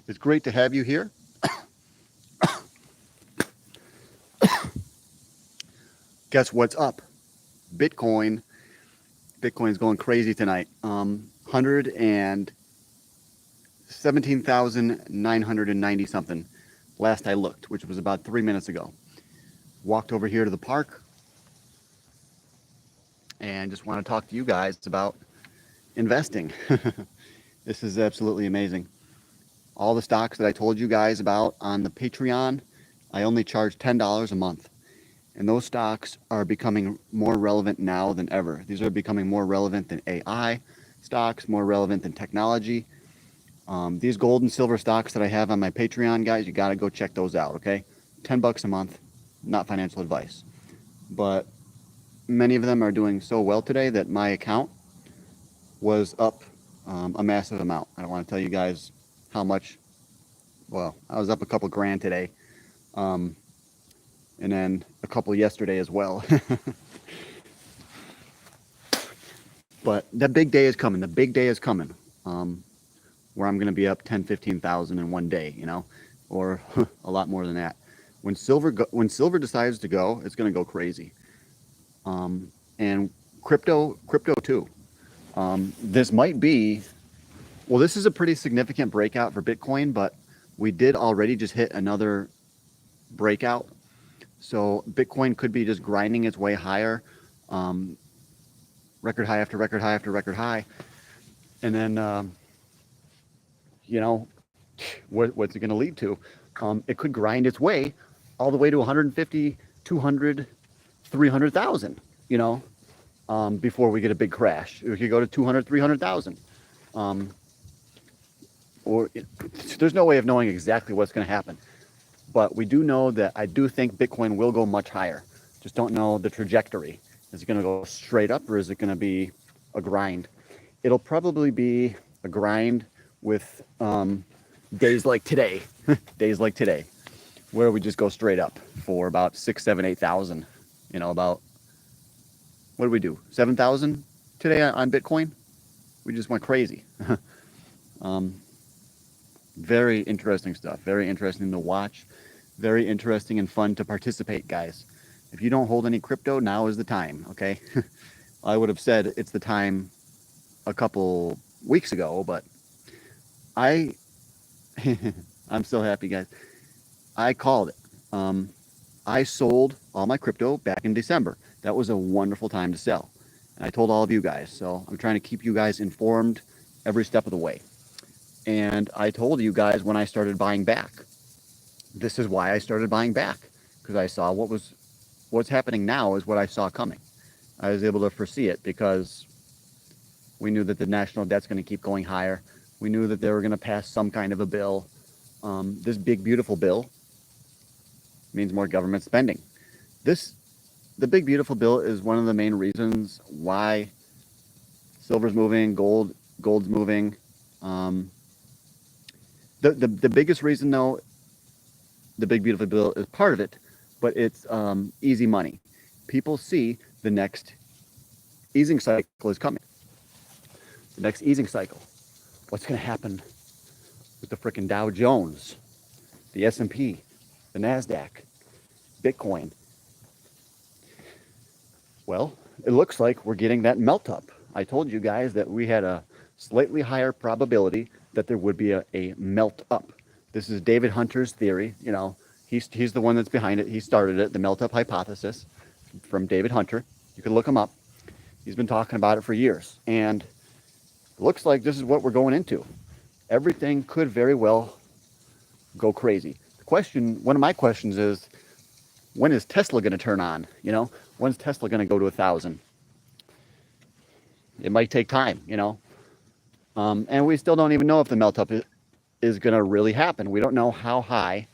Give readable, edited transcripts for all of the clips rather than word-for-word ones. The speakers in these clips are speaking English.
It's great to have you here. Guess what's up? Bitcoin. Bitcoin's going crazy tonight. 117,990 something last I looked, which was about 3 minutes ago. Walked over here to the park and just want to talk to you guys about investing. This is absolutely amazing. All the stocks that I told you guys about on the Patreon, I only charge $10 a month. And those stocks are becoming more relevant now than ever. These are becoming more relevant than AI stocks, more relevant than technology. These gold and silver stocks that I have on my Patreon, guys, you got to go check those out, okay? $10 a month, not financial advice. But many of them are doing so well today that my account was up a massive amount. I don't want to tell you guys how much. Well, I was up a couple grand today. And then a couple yesterday as well. But the big day is coming. The big day is coming, where I'm going to be up 10, 15,000 in one day, you know, or a lot more than that. When silver decides to go, it's going to go crazy. And crypto too. This might be, well, this is a pretty significant breakout for Bitcoin, but we did already just hit another breakout. So Bitcoin could be just grinding its way higher, record high after record high after record high. And then, you know, what's it going to lead to? It could grind its way all the way to 150, 200, 300,000, you know, before we get a big crash. It could go to 200, 300,000. There's no way of knowing exactly what's going to happen. But we do know that I do think Bitcoin will go much higher. Just don't know the trajectory. Is it going to go straight up or is it going to be a grind? It'll probably be a grind with days like today, days like today, where we just go straight up for about 6, 7, 8,000. You know, about, what did we do? 7,000 today on Bitcoin? We just went crazy. Very interesting stuff. Very interesting to watch. Very interesting and fun to participate, guys. If you don't hold any crypto, now is the time, okay? I would have said it's the time a couple weeks ago, but I'm so happy, guys. I called it. I sold all my crypto back in December. That was a wonderful time to sell. And I told all of you guys, so I'm trying to keep you guys informed every step of the way. And I told you guys when I started buying back. This is why I started buying back, because I saw what's happening now is what I saw coming. I was able to foresee it because we knew that the national debt's going to keep going higher. We knew that they were going to pass some kind of a bill. This big, beautiful bill means more government spending. The big, beautiful bill is one of the main reasons why silver's moving, gold's moving. The biggest reason, though, the big, beautiful bill is part of it, but it's easy money. People see the next easing cycle is coming. The next easing cycle. What's going to happen with the frickin' Dow Jones, the S&P, the NASDAQ, Bitcoin? Well, it looks like we're getting that melt up. I told you guys that we had a slightly higher probability that there would be a melt up. This is David Hunter's theory. You know, he's the one that's behind it. He started it, the melt up hypothesis from David Hunter. You can look him up. He's been talking about it for years. And it looks like this is what we're going into. Everything could very well go crazy. One of my questions is, when is Tesla going to turn on? You know, when's Tesla going to go to 1,000? It might take time, you know. And we still don't even know if the melt up is going to really happen. We don't know how high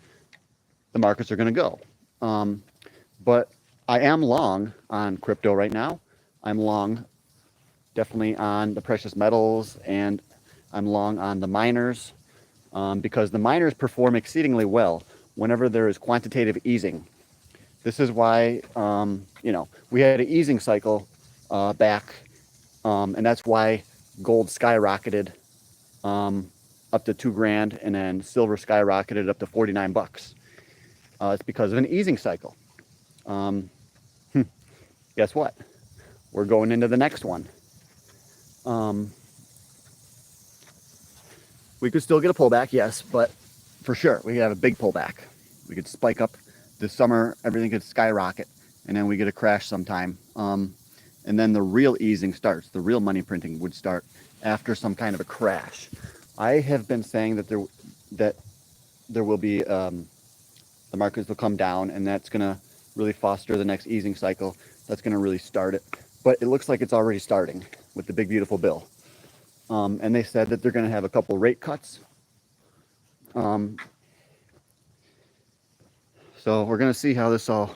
the markets are going to go. But I am long on crypto right now. I'm long definitely on the precious metals, and I'm long on the miners, because the miners perform exceedingly well whenever there is quantitative easing. This is why, you know, we had an easing cycle back, and that's why gold skyrocketed up to 2 grand, and then silver skyrocketed up to 49 bucks. It's because of an easing cycle. Guess what? We're going into the next one. We could still get a pullback, yes, but for sure, we have a big pullback. We could spike up this summer, everything could skyrocket, and then we get a crash sometime. And then the real easing starts. The real money printing would start after some kind of a crash. I have been saying that there will be, the markets will come down, and that's going to really foster the next easing cycle. That's going to really start it. But it looks like it's already starting with the big, beautiful bill. And they said that they're going to have a couple rate cuts. So we're going to see how this all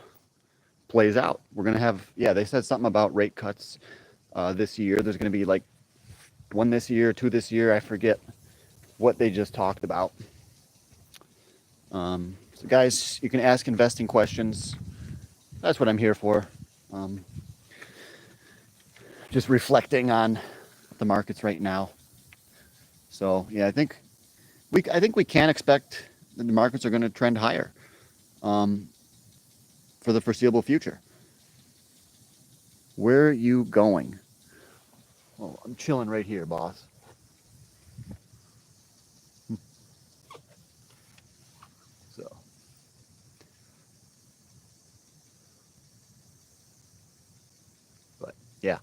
plays out. We're going to have, yeah, they said something about rate cuts this year. There's going to be like 1 this year, 2 this year. I forget what they just talked about. So guys, you can ask investing questions. That's what I'm here for. Just reflecting on the markets right now. So yeah, I think we can expect that the markets are going to trend higher for the foreseeable future. Where are you going? Oh, I'm chilling right here, boss. So, but yeah.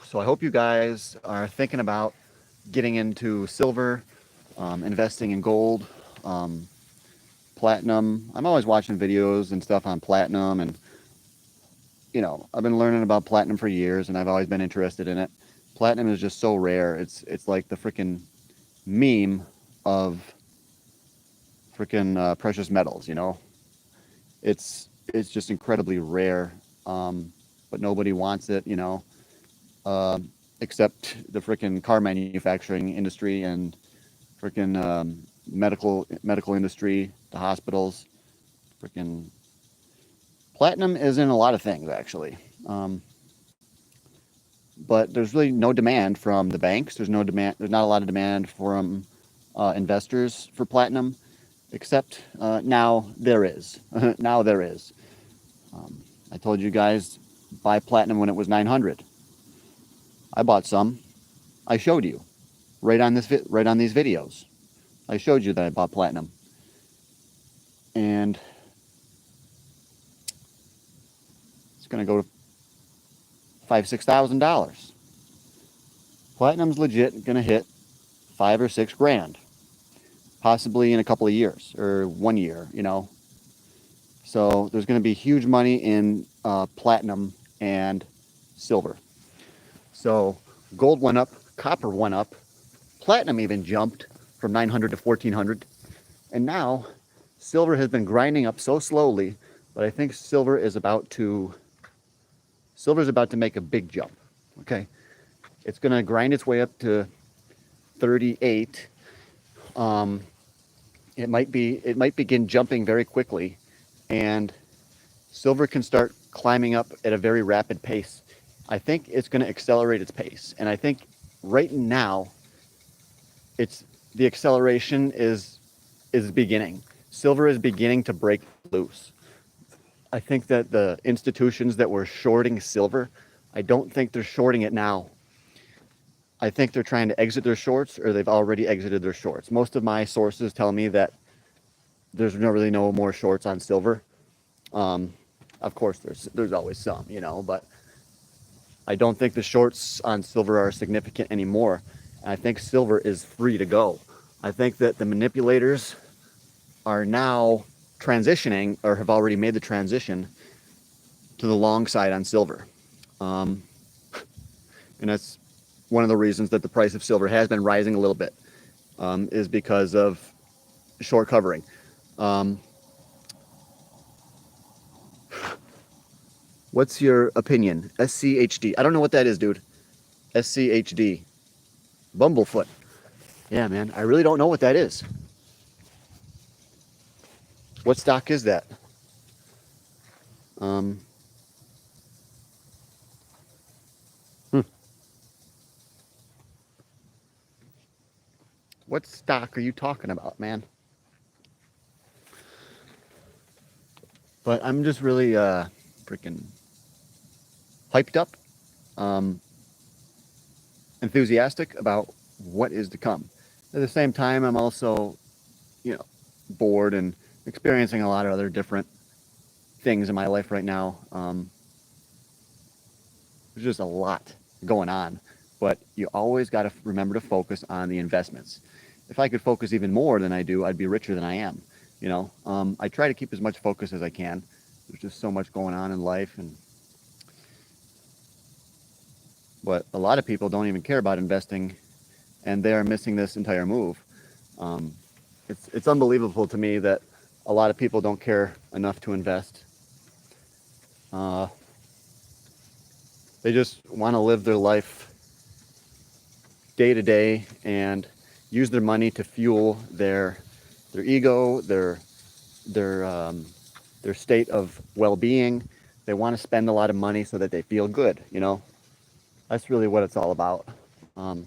So I hope you guys are thinking about getting into silver, investing in gold, platinum. I'm always watching videos and stuff on platinum, and you know, I've been learning about platinum for years, and I've always been interested in it. Platinum is just so rare. It's like the freaking meme of freaking precious metals. You know, it's just incredibly rare, but nobody wants it. You know, except the freaking car manufacturing industry and freaking medical industry, the hospitals. Freaking platinum is in a lot of things actually. But there's really no demand from the banks. There's not a lot of demand from investors for platinum, except now there is. Now there is. I told you guys buy platinum when it was 900. I bought some. I showed you right on these videos. I showed you that I bought platinum, and it's going to go to $5,000-$6,000. Platinum's legit going to hit 5 or 6 grand, possibly in a couple of years or 1 year, you know. So there's going to be huge money in platinum and silver. So gold went up, copper went up, platinum even jumped from 900 to 1400, and now silver has been grinding up so slowly, but I think silver's about to make a big jump. Okay, it's going to grind its way up to 38. It might begin jumping very quickly, and silver can start climbing up at a very rapid pace. I think it's going to accelerate its pace, and I think right now the acceleration is beginning. Silver is beginning to break loose. I think that the institutions that were shorting silver, I don't think they're shorting it now. I think they're trying to exit their shorts, or they've already exited their shorts. Most of my sources tell me that there's really no more shorts on silver. Of course, there's always some, you know, but I don't think the shorts on silver are significant anymore. And I think silver is free to go. I think that the manipulators are now transitioning, or have already made the transition to the long side on silver. And that's one of the reasons that the price of silver has been rising a little bit, is because of short covering. What's your opinion? SCHD. I don't know what that is, dude. SCHD. Bumblefoot. Yeah, man. I really don't know what that is. What stock is that? What stock are you talking about, man? But I'm just really freaking hyped up, um, enthusiastic about what is to come. At the same time, I'm also, you know, bored and experiencing a lot of other different things in my life right now. There's just a lot going on, but you always got to remember to focus on the investments. If I could focus even more than I do, I'd be richer than I am. I try to keep as much focus as I can. There's just so much going on in life, but a lot of people don't even care about investing, and they are missing this entire move. Um, it's unbelievable to me that a lot of people don't care enough to invest. Uh, they just want to live their life day to day and use their money to fuel their ego, their state of well-being. They want to spend a lot of money so that they feel good. That's really what it's all about. Um,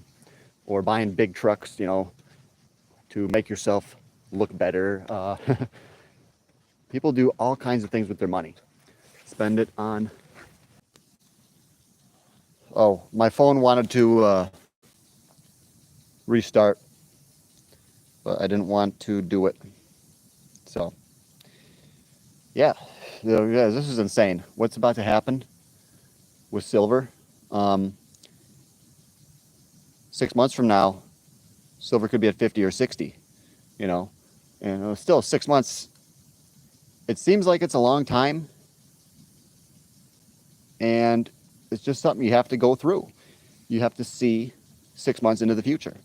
or buying big trucks, to make yourself look better. People do all kinds of things with their money. Spend it on. Oh, my phone wanted to restart, but I didn't want to do it. So, yeah, guys, this is insane. What's about to happen with silver? 6 months from now, silver could be at 50 or 60. And still 6 months. It seems like it's a long time, and it's just something you have to go through. You have to see 6 months into the future,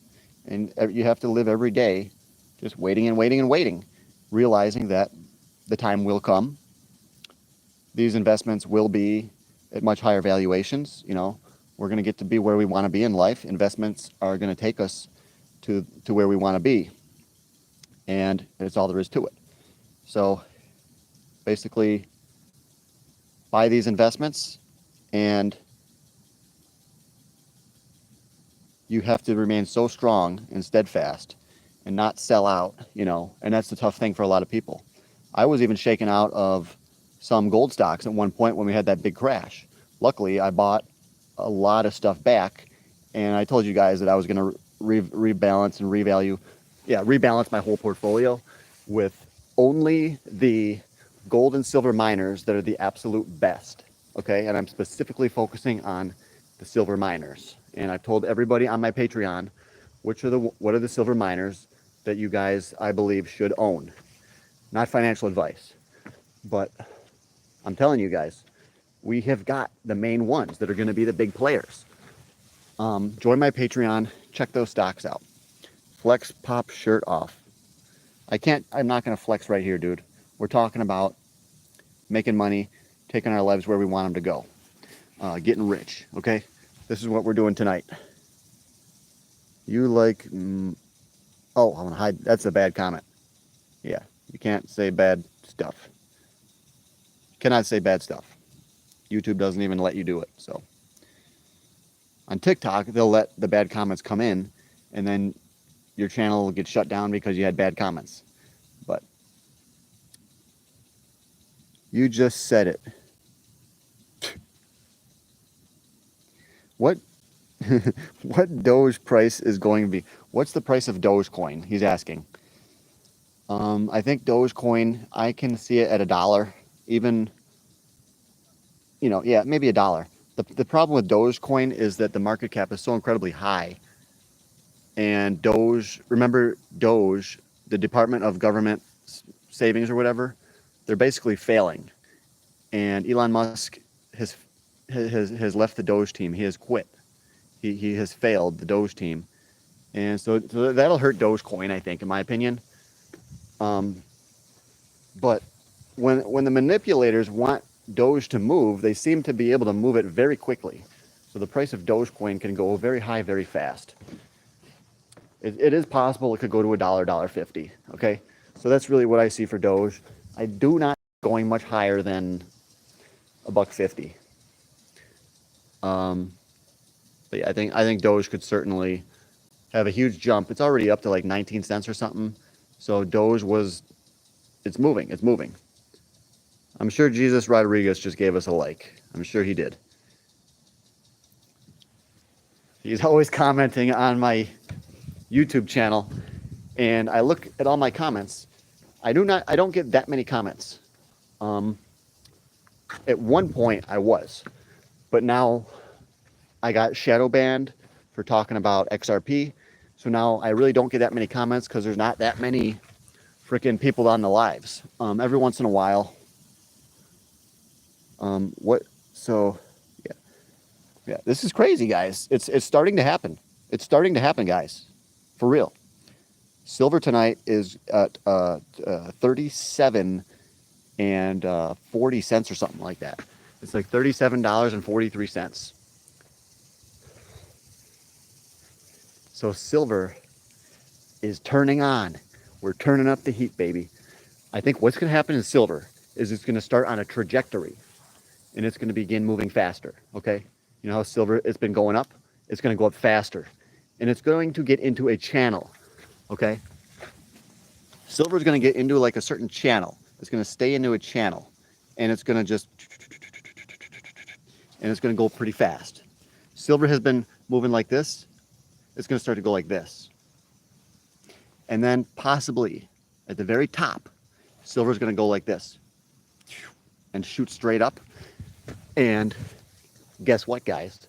and you have to live every day just waiting and waiting and waiting, realizing that the time will come. These investments will be at much higher valuations. We're going to get to be where we want to be in life. Investments are going to take us to where we want to be, and it's all there is to it. So basically, buy these investments, and you have to remain so strong and steadfast and not sell out, and that's the tough thing for a lot of people. I was even shaken out of some gold stocks at one point when we had that big crash. Luckily, I bought a lot of stuff back, and I told you guys that I was going to rebalance and rebalance my whole portfolio with only the gold and silver miners that are the absolute best. Okay, and I'm specifically focusing on the silver miners. And I've told everybody on my Patreon what are the silver miners that you guys, I believe, should own. Not financial advice, but I'm telling you guys, we have got the main ones that are going to be the big players. Join my Patreon, check those stocks out. Flex pop shirt off. I'm not going to flex right here, dude. We're talking about making money, taking our lives where we want them to go, getting rich, okay? This is what we're doing tonight. You like, oh, I'm gonna hide, that's a bad comment. Yeah, you can't say bad stuff. You cannot say bad stuff. YouTube doesn't even let you do it, so. On TikTok, they'll let the bad comments come in, and then your channel will get shut down because you had bad comments. But you just said it. What what Doge price is going to be? What's the price of Dogecoin? He's asking. I think Dogecoin, I can see it at $1. Even, yeah, maybe $1. The problem with Dogecoin is that the market cap is so incredibly high. And remember Doge, the Department of Government Savings or whatever, they're basically failing. And Elon Musk has left the Doge team. He has quit. He has failed the Doge team. And so that'll hurt Dogecoin, I think, in my opinion. But when the manipulators want Doge to move, they seem to be able to move it very quickly. So the price of Dogecoin can go very high, very fast. It is possible it could go to $1, $1.50. Okay, so that's really what I see for Doge. I do not going much higher than $1.50. But yeah, I think Doge could certainly have a huge jump. It's already up to like 19 cents or something. So Doge it's moving. It's moving. I'm sure Jesus Rodriguez just gave us a like. I'm sure he did. He's always commenting on my YouTube channel, and I look at all my comments. I don't get that many comments. At one point I was, but now I got shadow banned for talking about XRP. So now I really don't get that many comments because there's not that many freaking people on the lives. Every once in a while. So yeah, this is crazy, guys. It's starting to happen. It's starting to happen, guys. For real. Silver tonight is at 37 and 40 cents or something like that. It's like $37.43. So silver is turning on. We're turning up the heat, baby. I think what's going to happen in silver is it's going to start on a trajectory, and it's going to begin moving faster, okay? You know how silver, it's been going up? It's going to go up faster, and it's going to get into a channel, okay? Silver is going to get into like a certain channel. It's going to stay into a channel, and it's going to just, and it's going to go pretty fast. Silver has been moving like this. It's going to start to go like this. And then possibly at the very top, silver is going to go like this and shoot straight up. And guess what, guys?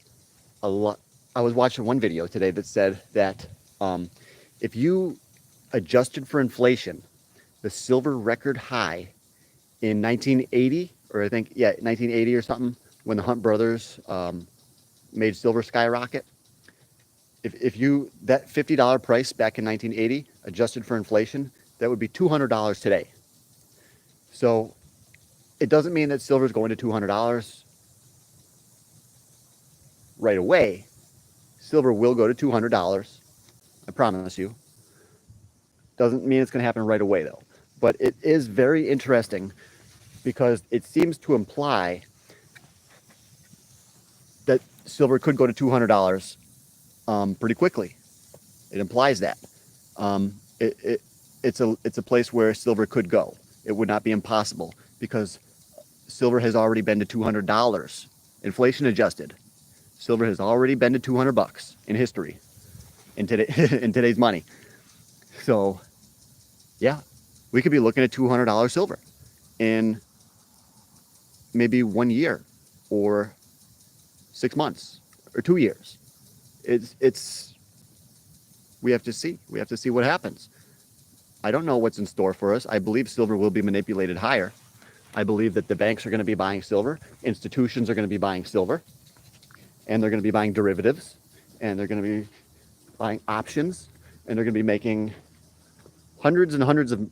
I was watching one video today that said that if you adjusted for inflation, the silver record high in 1980, or I think, yeah, 1980 or something, when the Hunt brothers made silver skyrocket. If you, that $50 price back in 1980, adjusted for inflation, that would be $200 today. So it doesn't mean that silver is going to $200 right away. Silver will go to $200, I promise you. Doesn't mean it's going to happen right away, though. But it is very interesting because it seems to imply that silver could go to $200 pretty quickly. It implies that. It's a place where silver could go. It would not be impossible because silver has already been to $200, inflation adjusted. Silver has already been to $200 in history, in today's money. So, yeah, we could be looking at $200 silver in maybe 1 year, or 6 months, or 2 years. We have to see. We have to see what happens. I don't know what's in store for us. I believe silver will be manipulated higher. I believe that the banks are going to be buying silver. Institutions are going to be buying silver. And they're going to be buying derivatives. And they're going to be buying options. And they're going to be making hundreds and hundreds of...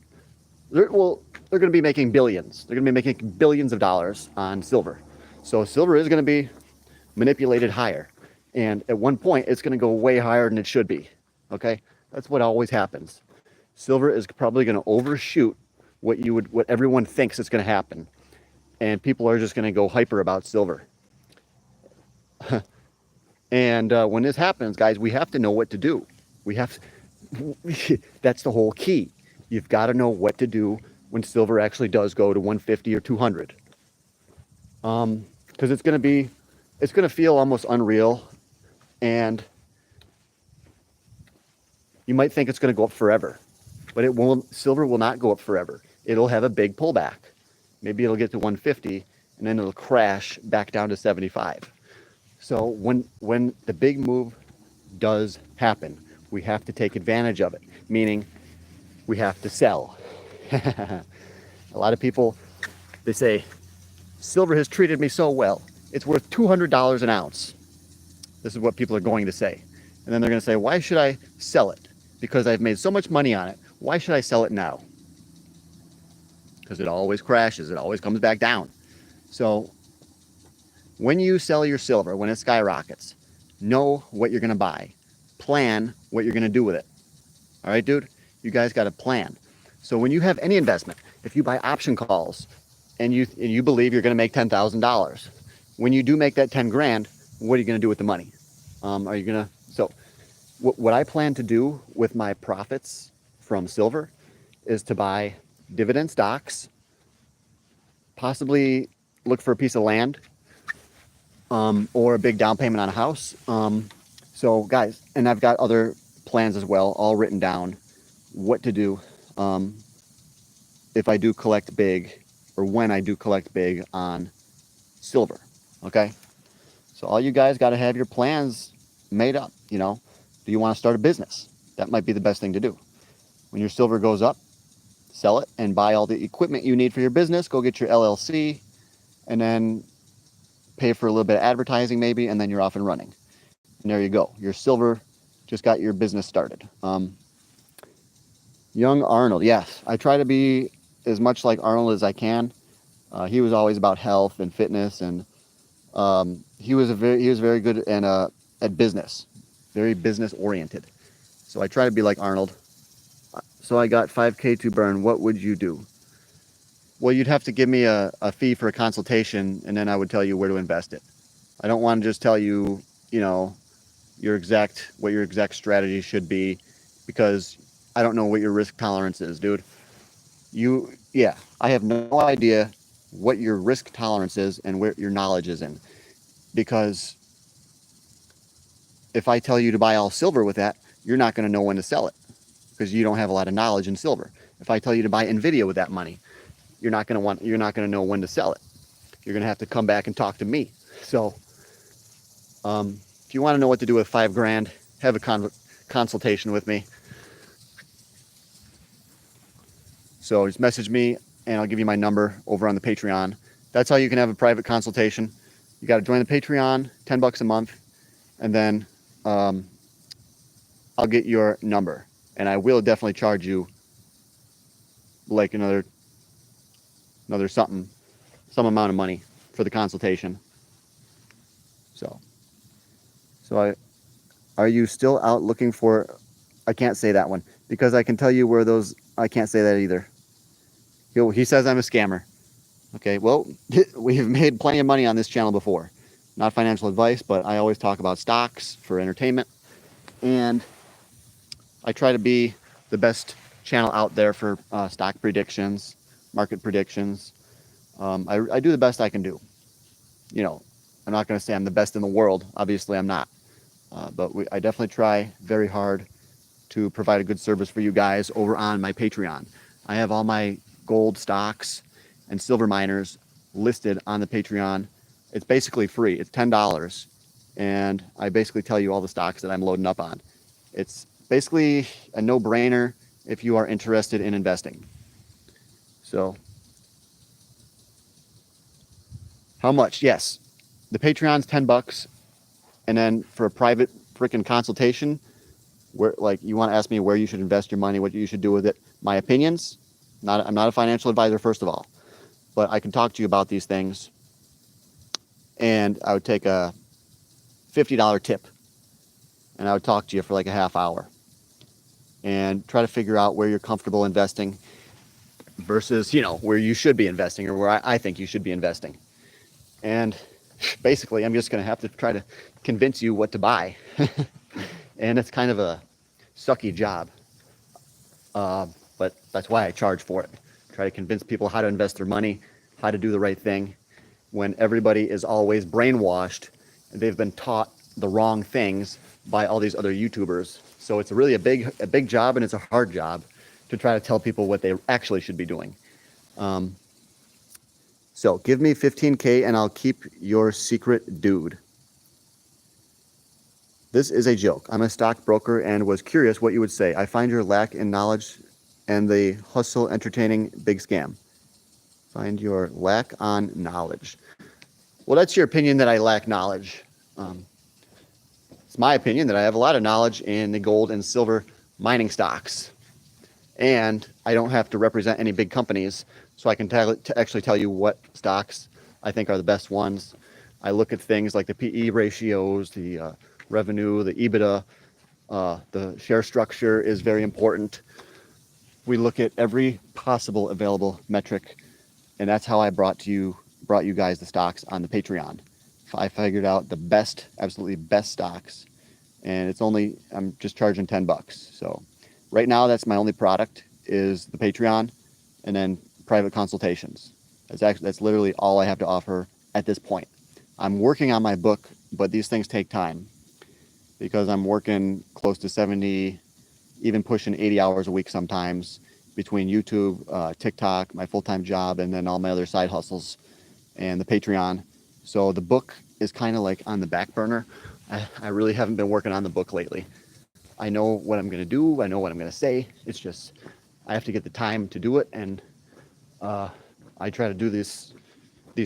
they're going to be making billions. They're going to be making billions of dollars on silver. So silver is going to be manipulated higher. And at one point, it's going to go way higher than it should be. Okay? That's what always happens. Silver is probably going to overshoot what everyone thinks is going to happen. And people are just going to go hyper about silver. And when this happens, guys, we have to know what to do. That's the whole key. You've got to know what to do when silver actually does go to 150 or 200. Because it's going to feel almost unreal. And you might think it's going to go up forever, but it won't. Silver will not go up forever. It'll have a big pullback. Maybe it'll get to 150 and then it'll crash back down to 75. So when the big move does happen, we have to take advantage of it, meaning we have to sell. A lot of people, they say, silver has treated me so well. It's worth $200 an ounce. This is what people are going to say. And then they're going to say, why should I sell it? Because I've made so much money on it. Why should I sell it now? Because it always crashes. It always comes back down. So when you sell your silver, when it skyrockets, know what you're going to buy. Plan what you're going to do with it. All right, dude? You guys got to plan. So when you have any investment, if you buy option calls and you believe you're going to make $10,000, when you do make that 10 grand, what are you going to do with the money? So what I plan to do with my profits from silver is to buy dividend stocks, possibly look for a piece of land, or a big down payment on a house. So guys, and I've got other plans as well, all written down, what to do if I do collect big, or when I do collect big on silver. Okay, so all you guys got to have your plans made up. You know, do you want to start a business? That might be the best thing to do. When your silver goes up, sell it and buy all the equipment you need for your business. Go get your LLC, and then pay for a little bit of advertising maybe, and then you're off and running. And there you go. Your silver just got your business started. Young Arnold, yes, I try to be as much like Arnold as I can. He was always about health and fitness, and he was very good at business, very business oriented. So I try to be like Arnold. So I got 5K to burn. What would you do? Well, you'd have to give me a fee for a consultation, and then I would tell you where to invest it. I don't want to just tell you, you know, what your exact strategy should be, because I don't know what your risk tolerance is, dude. I have no idea what your risk tolerance is and where your knowledge is in. Because if I tell you to buy all silver with that, you're not going to know when to sell it, because you don't have a lot of knowledge in silver. If I tell you to buy Nvidia with that money, you're not going to know when to sell it. You're going to have to come back and talk to me. So, if you want to know what to do with $5,000, have a consultation with me. So just message me, and I'll give you my number over on the Patreon. That's how you can have a private consultation. You got to join the Patreon, $10 a month, and then I'll get your number, and I will definitely charge you like another some amount of money for the consultation. Are you still out looking for? I can't say that one, because I can tell you where those. I can't say that either. He says I'm a scammer. Okay, well, we've made plenty of money on this channel before. Not financial advice, but I always talk about stocks for entertainment, and I try to be the best channel out there for stock predictions, market predictions. I do the best I can do. You know, I'm not going to say I'm the best in the world. Obviously, I'm not. But I definitely try very hard to provide a good service for you guys over on my Patreon. I have all my gold stocks and silver miners listed on the Patreon. It's basically free. It's $10. And I basically tell you all the stocks that I'm loading up on. It's basically a no-brainer if you are interested in investing. So, how much? Yes. The Patreon's $10. And then for a private freaking consultation, where, like, you want to ask me where you should invest your money, what you should do with it, my opinions. I'm not a financial advisor, first of all, but I can talk to you about these things. And I would take a $50 tip, and I would talk to you for like a half hour and try to figure out where you're comfortable investing versus, where you should be investing, or where I think you should be investing. And basically, I'm just going to have to try to convince you what to buy. And it's kind of a sucky job. But that's why I charge for it. Try to convince people how to invest their money, how to do the right thing, when everybody is always brainwashed and they've been taught the wrong things by all these other YouTubers. So it's really a big job, and it's a hard job to try to tell people what they actually should be doing. So give me 15K and I'll keep your secret, dude. This is a joke. I'm a stockbroker and was curious what you would say. I find your lack in knowledge and the hustle entertaining. Big scam. Find your lack on knowledge. Well, that's your opinion that I lack knowledge. It's my opinion that I have a lot of knowledge in the gold and silver mining stocks. And I don't have to represent any big companies, so I can actually tell you what stocks I think are the best ones. I look at things like the PE ratios, the revenue, the EBITDA, the share structure is very important. We look at every possible available metric, and that's how I brought you guys the stocks on the Patreon. I figured out the best, absolutely best stocks and I'm just charging 10 bucks. So right now, that's my only product is the Patreon, and then private consultations. That's literally all I have to offer at this point. I'm working on my book, but these things take time because I'm working close to 70, even pushing 80 hours a week sometimes between YouTube, TikTok, my full-time job, and then all my other side hustles and the Patreon. So the book is kind of like on the back burner. I really haven't been working on the book lately. I know what I'm going to do. I know what I'm going to say. It's just I have to get the time to do it, and I try to do these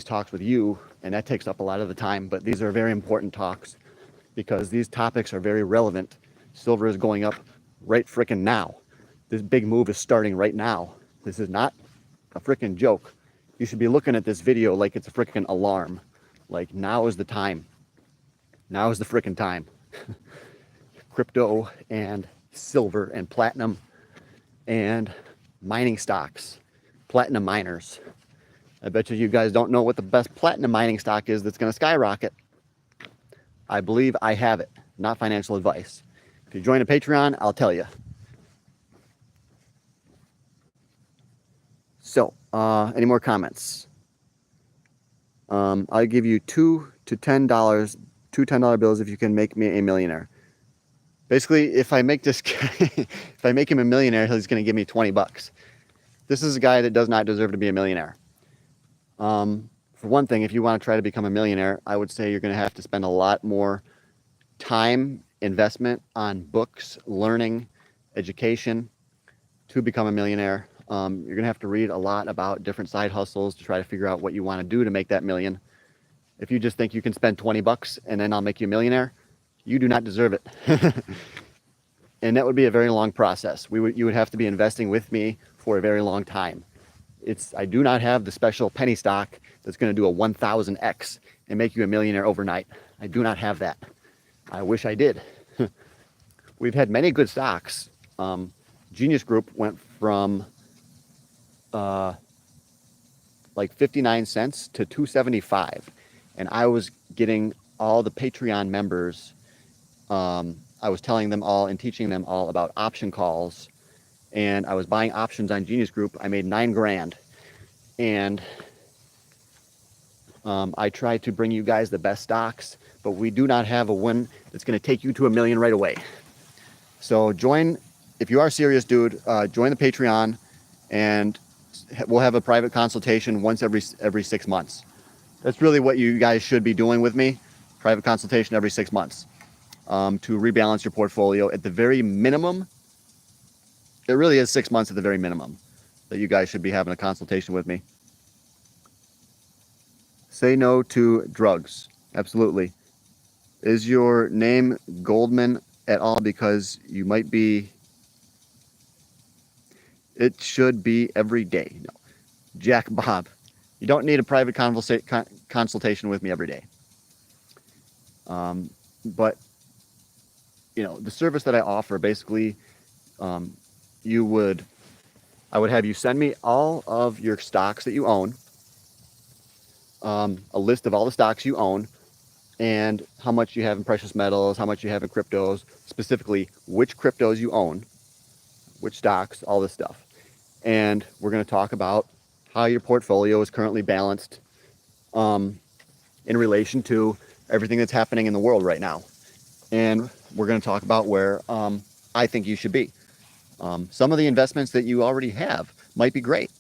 talks with you, and that takes up a lot of the time. But these are very important talks because these topics are very relevant. Silver is going up right frickin' now. This big move is starting right now. This is not a frickin' joke. You should be looking at this video like it's a frickin' alarm. Like, now is the time. Now is the frickin' time. Crypto and silver and platinum and mining stocks, platinum miners. I bet you guys don't know what the best platinum mining stock is that's going to skyrocket. I believe I have it. Not financial advice. If you join a Patreon, I'll tell you. So, any more comments? I'll give you $2 to $10, two $10 bills if you can make me a millionaire. Basically, if I make this guy, if I make him a millionaire, he's going to give me 20 bucks. This is a guy that does not deserve to be a millionaire. For one thing, if you want to try to become a millionaire, I would say you're going to have to spend a lot more time investment on books, learning, education to become a millionaire. You're going to have to read a lot about different side hustles to try to figure out what you want to do to make that million. If you just think you can spend 20 bucks and then I'll make you a millionaire, you do not deserve it. And that would be a very long process. You would have to be investing with me for a very long time. I do not have the special penny stock that's going to do a 1000x and make you a millionaire overnight. I do not have that. I wish I did. We've had many good stocks. Genius Group went from like 59 cents to 275, and I was getting all the Patreon members. I was telling them all and teaching them all about option calls, and I was buying options on Genius Group. I made 9 grand, and I tried to bring you guys the best stocks, but we do not have a one that's going to take you to a million right away. So join, if you are serious, dude, join the Patreon, and we'll have a private consultation once every 6 months. That's really what you guys should be doing with me. Private consultation every 6 months to rebalance your portfolio at the very minimum. It really is 6 months at the very minimum that you guys should be having a consultation with me. Say no to drugs. Absolutely. Is your name Goldman at all? Because you might be. It should be every day. No. Jack Bob. You don't need a private consultation with me every day. But, the service that I offer, basically, I would have you send me all of your stocks that you own, a list of all the stocks you own, and how much you have in precious metals, how much you have in cryptos, specifically which cryptos you own, which stocks, all this stuff. And we're going to talk about how your portfolio is currently balanced in relation to everything that's happening in the world right now. And we're going to talk about where I think you should be. Some of the investments that you already have might be great,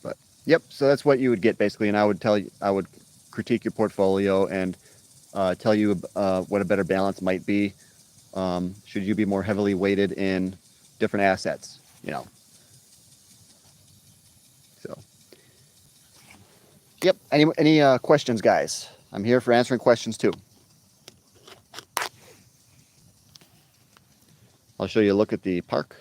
But yep, so that's what you would get basically. And I would critique your portfolio and tell you what a better balance might be. Should you be more heavily weighted in different assets, So, yep. Any questions, guys? I'm here for answering questions too. I'll show you a look at the park.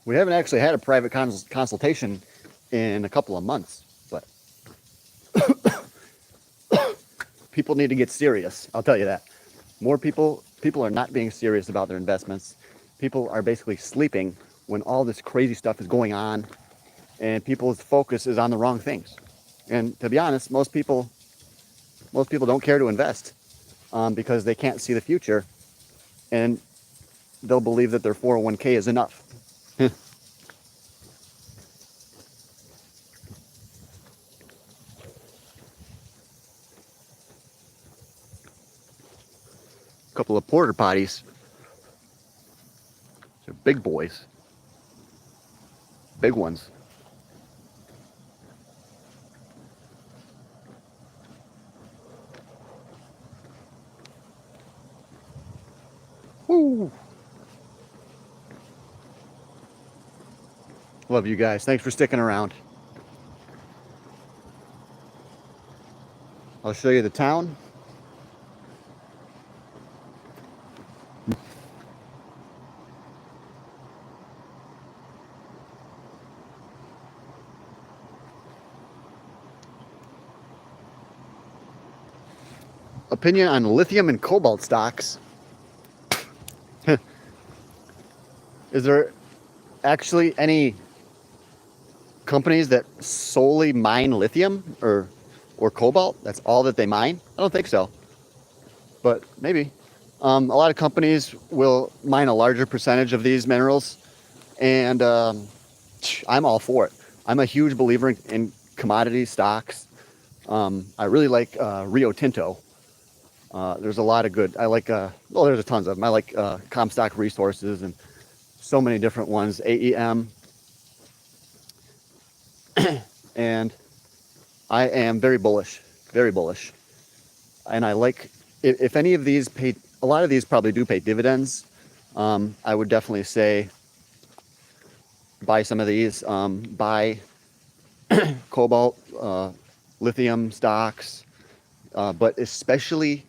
We haven't actually had a private consultation in a couple of months, but people need to get serious. I'll tell you that. More people are not being serious about their investments. People are basically sleeping when all this crazy stuff is going on, and people's focus is on the wrong things. And to be honest, most people don't care to invest because they can't see the future, and they'll believe that their 401k is enough. A couple of porter potties. They're big boys, big ones. Woo! Love you guys. Thanks for sticking around. I'll show you the town. Opinion on lithium and cobalt stocks. Is there actually any companies that solely mine lithium or cobalt? That's all that they mine? I don't think so, but maybe. A lot of companies will mine a larger percentage of these minerals, and I'm all for it. I'm a huge believer in commodity stocks. I really like Rio Tinto. There's a lot of good. I like. Well, there's a tons of them. I like Comstock Resources and so many different ones. AEM, and I am very bullish, and I like if any of these pay. A lot of these probably do pay dividends. I would definitely say buy some of these. Buy cobalt, lithium stocks, but especially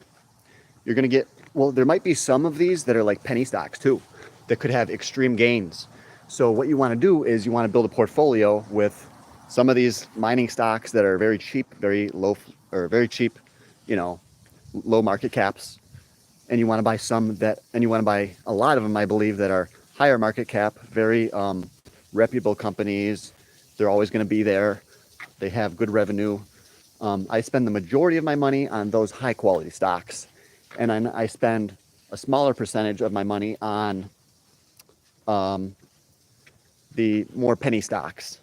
you're going to get, well, there might be some of these that are like penny stocks too, that could have extreme gains. So what you want to do is you want to build a portfolio with some of these mining stocks that are very cheap, very low, or very cheap, you know, low market caps. And you want to buy some that, and you want to buy a lot of them, I believe, that are higher market cap, very reputable companies. They're always going to be there. They have good revenue. I spend the majority of my money on those high quality stocks, and I spend a smaller percentage of my money on the more penny stocks.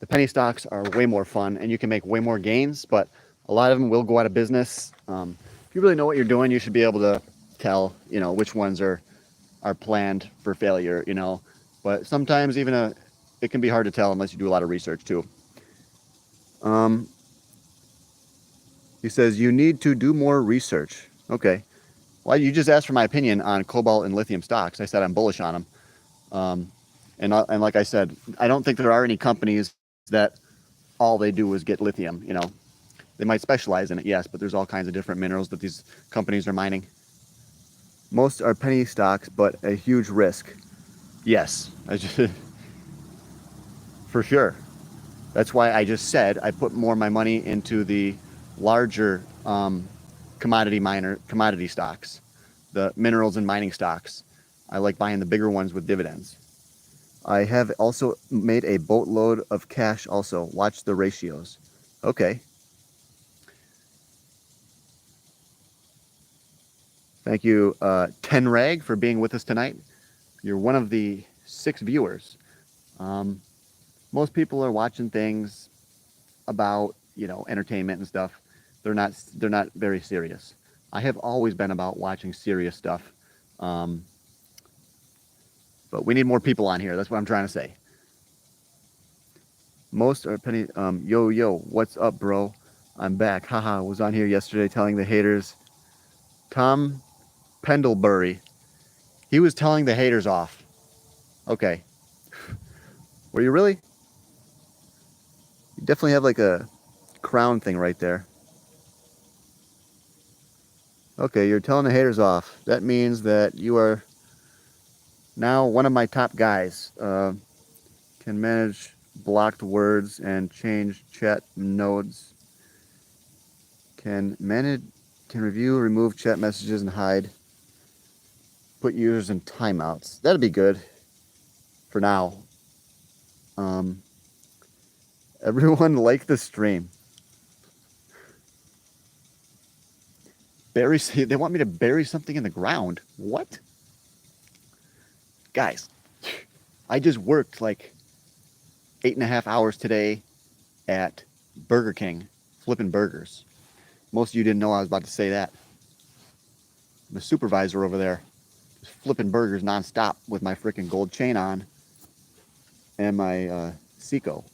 The penny stocks are way more fun, and you can make way more gains, but a lot of them will go out of business. If you really know what you're doing, you should be able to tell, you know, which ones are planned for failure, you know. But sometimes even it can be hard to tell unless you do a lot of research too. He says you need to do more research. Okay. Well, you just asked for my opinion on cobalt and lithium stocks. I said I'm bullish on them. And like I said, I don't think there are any companies that all they do is get lithium. You know, they might specialize in it, yes, but there's all kinds of different minerals that these companies are mining. Most are penny stocks, but a huge risk. Yes, for sure. That's why I just said I put more of my money into the larger commodity stocks, the minerals and mining stocks. I like buying the bigger ones with dividends. I have also made a boatload of cash also. Watch the ratios. Okay. Thank you, Tenrag, for being with us tonight. You're one of the 6 viewers. Most people are watching things about, you know, entertainment and stuff. They're not very serious. I have always been about watching serious stuff. But we need more people on here. That's what I'm trying to say. Most are penny. Yo, what's up, bro? I'm back. Haha, was on here yesterday telling the haters. Tom Pendlebury. He was telling the haters off. Okay. Were you really? You definitely have like a crown thing right there. Okay, you're telling the haters off. That means that you are now one of my top guys. Can manage blocked words and change chat nodes. Can review, remove chat messages and hide. Put users in timeouts. That'd be good for now. Everyone like the stream. They want me to bury something in the ground. What? Guys, I just worked like 8.5 hours today at Burger King, flipping burgers. Most of you didn't know I was about to say that. I'm a supervisor over there, just flipping burgers nonstop with my freaking gold chain on and my Seiko.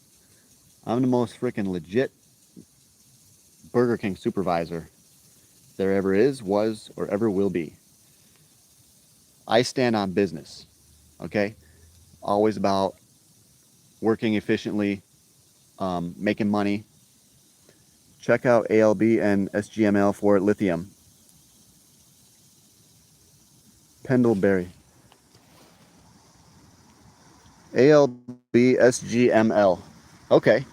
I'm the most freaking legit Burger King supervisor there ever is, was, or ever will be. I stand on business, okay? Always about working efficiently, making money. Check out ALB and SGML for lithium. Pendleberry. ALB SGML. Okay.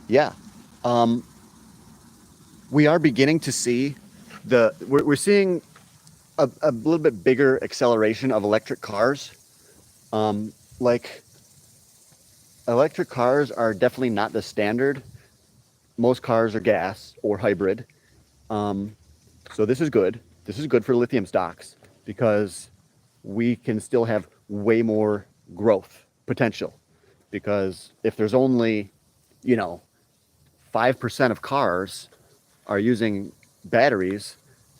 Yeah. We are beginning to see we're seeing a little bit bigger acceleration of electric cars. Like electric cars are definitely not the standard. Most cars are gas or hybrid. So this is good. This is good for lithium stocks because we can still have way more growth potential. Because if there's only, 5% of cars are using batteries,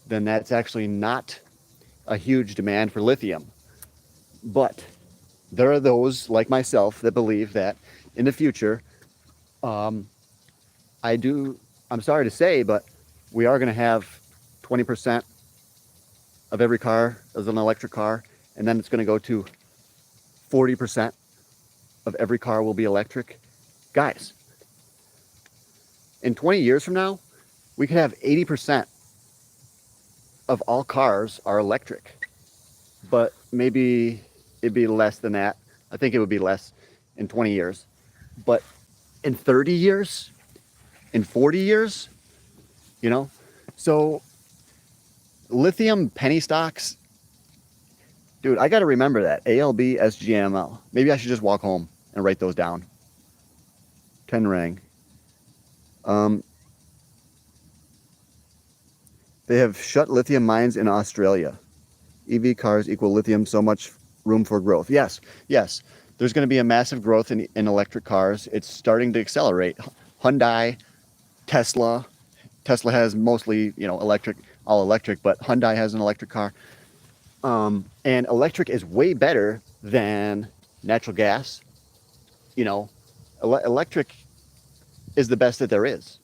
then that's actually not a huge demand for lithium. But there are those like myself that believe that in the future, I'm sorry to say, but we are going to have 20% of every car as an electric car, and then it's going to go to 40% of every car will be electric. Guys, in 20 years from now, we could have 80% of all cars are electric, but maybe it'd be less than that. I think it would be less in 20 years. But in 30 years, in 40 years, so lithium penny stocks, dude, I got to remember that. ALB, SGML. Maybe I should just walk home and write those down. 10 rang. They have shut lithium mines in Australia. EV cars equal lithium, so much room for growth. Yes. There's going to be a massive growth in electric cars. It's starting to accelerate. Hyundai, Tesla. Tesla has mostly, all electric, but Hyundai has an electric car. And electric is way better than natural gas. Electric is the best that there is,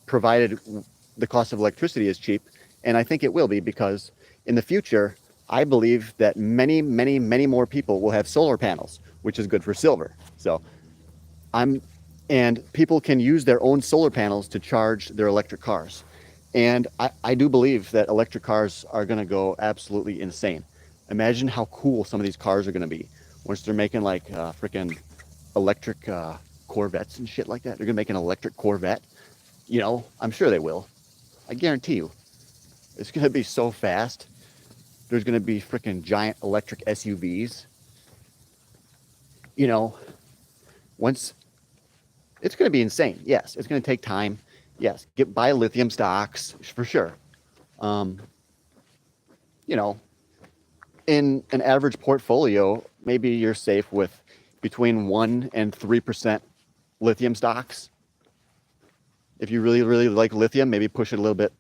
provided the cost of electricity is cheap. And I think it will be, because in the future, I believe that many, many, many more people will have solar panels, which is good for silver. And people can use their own solar panels to charge their electric cars. And I do believe that electric cars are going to go absolutely insane. Imagine how cool some of these cars are going to be once they're making like freaking electric Corvettes and shit like that. They're going to make an electric Corvette. I'm sure they will. I guarantee you. It's going to be so fast. There's going to be freaking giant electric SUVs. Once it's going to be insane. Yes, it's going to take time. Yes, buy lithium stocks for sure. In an average portfolio, maybe you're safe with between 1% and 3% lithium stocks. If you really, really like lithium, maybe push it a little bit,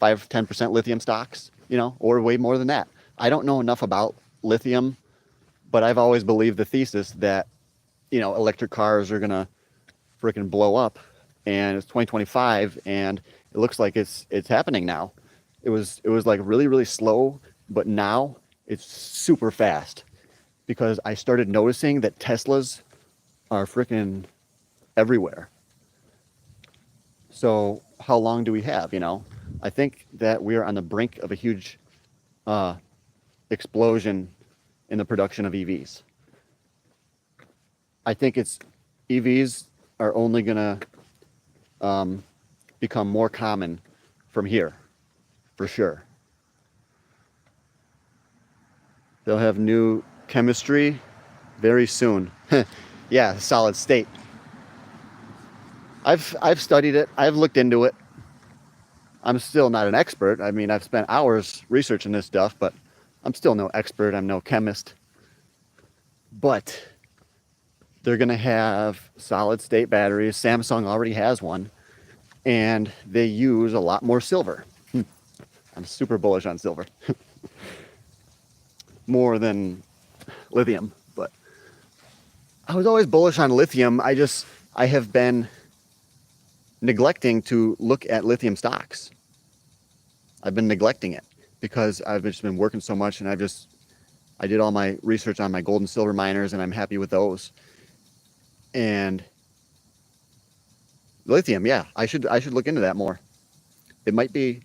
5-10% lithium stocks, or way more than that. I don't know enough about lithium, but I've always believed the thesis that, electric cars are going to freaking blow up, and it's 2025 and it looks like it's happening now. It was like really, really slow, but now it's super fast because I started noticing that Teslas are freaking everywhere. So how long do we have, I think that we are on the brink of a huge explosion in the production of EVs. I think EVs are only going to become more common from here, for sure. They'll have new chemistry very soon. Yeah, solid state. I've studied it. I've looked into it. I'm still not an expert. I mean, I've spent hours researching this stuff, but I'm still no expert. I'm no chemist. But they're going to have solid state batteries. Samsung already has one, and they use a lot more silver. I'm super bullish on silver. More than lithium, but I was always bullish on lithium. I have been neglecting to look at lithium stocks. I've been neglecting it because I've just been working so much, and I did all my research on my gold and silver miners, and I'm happy with those. And lithium, yeah, I should look into that more. It might be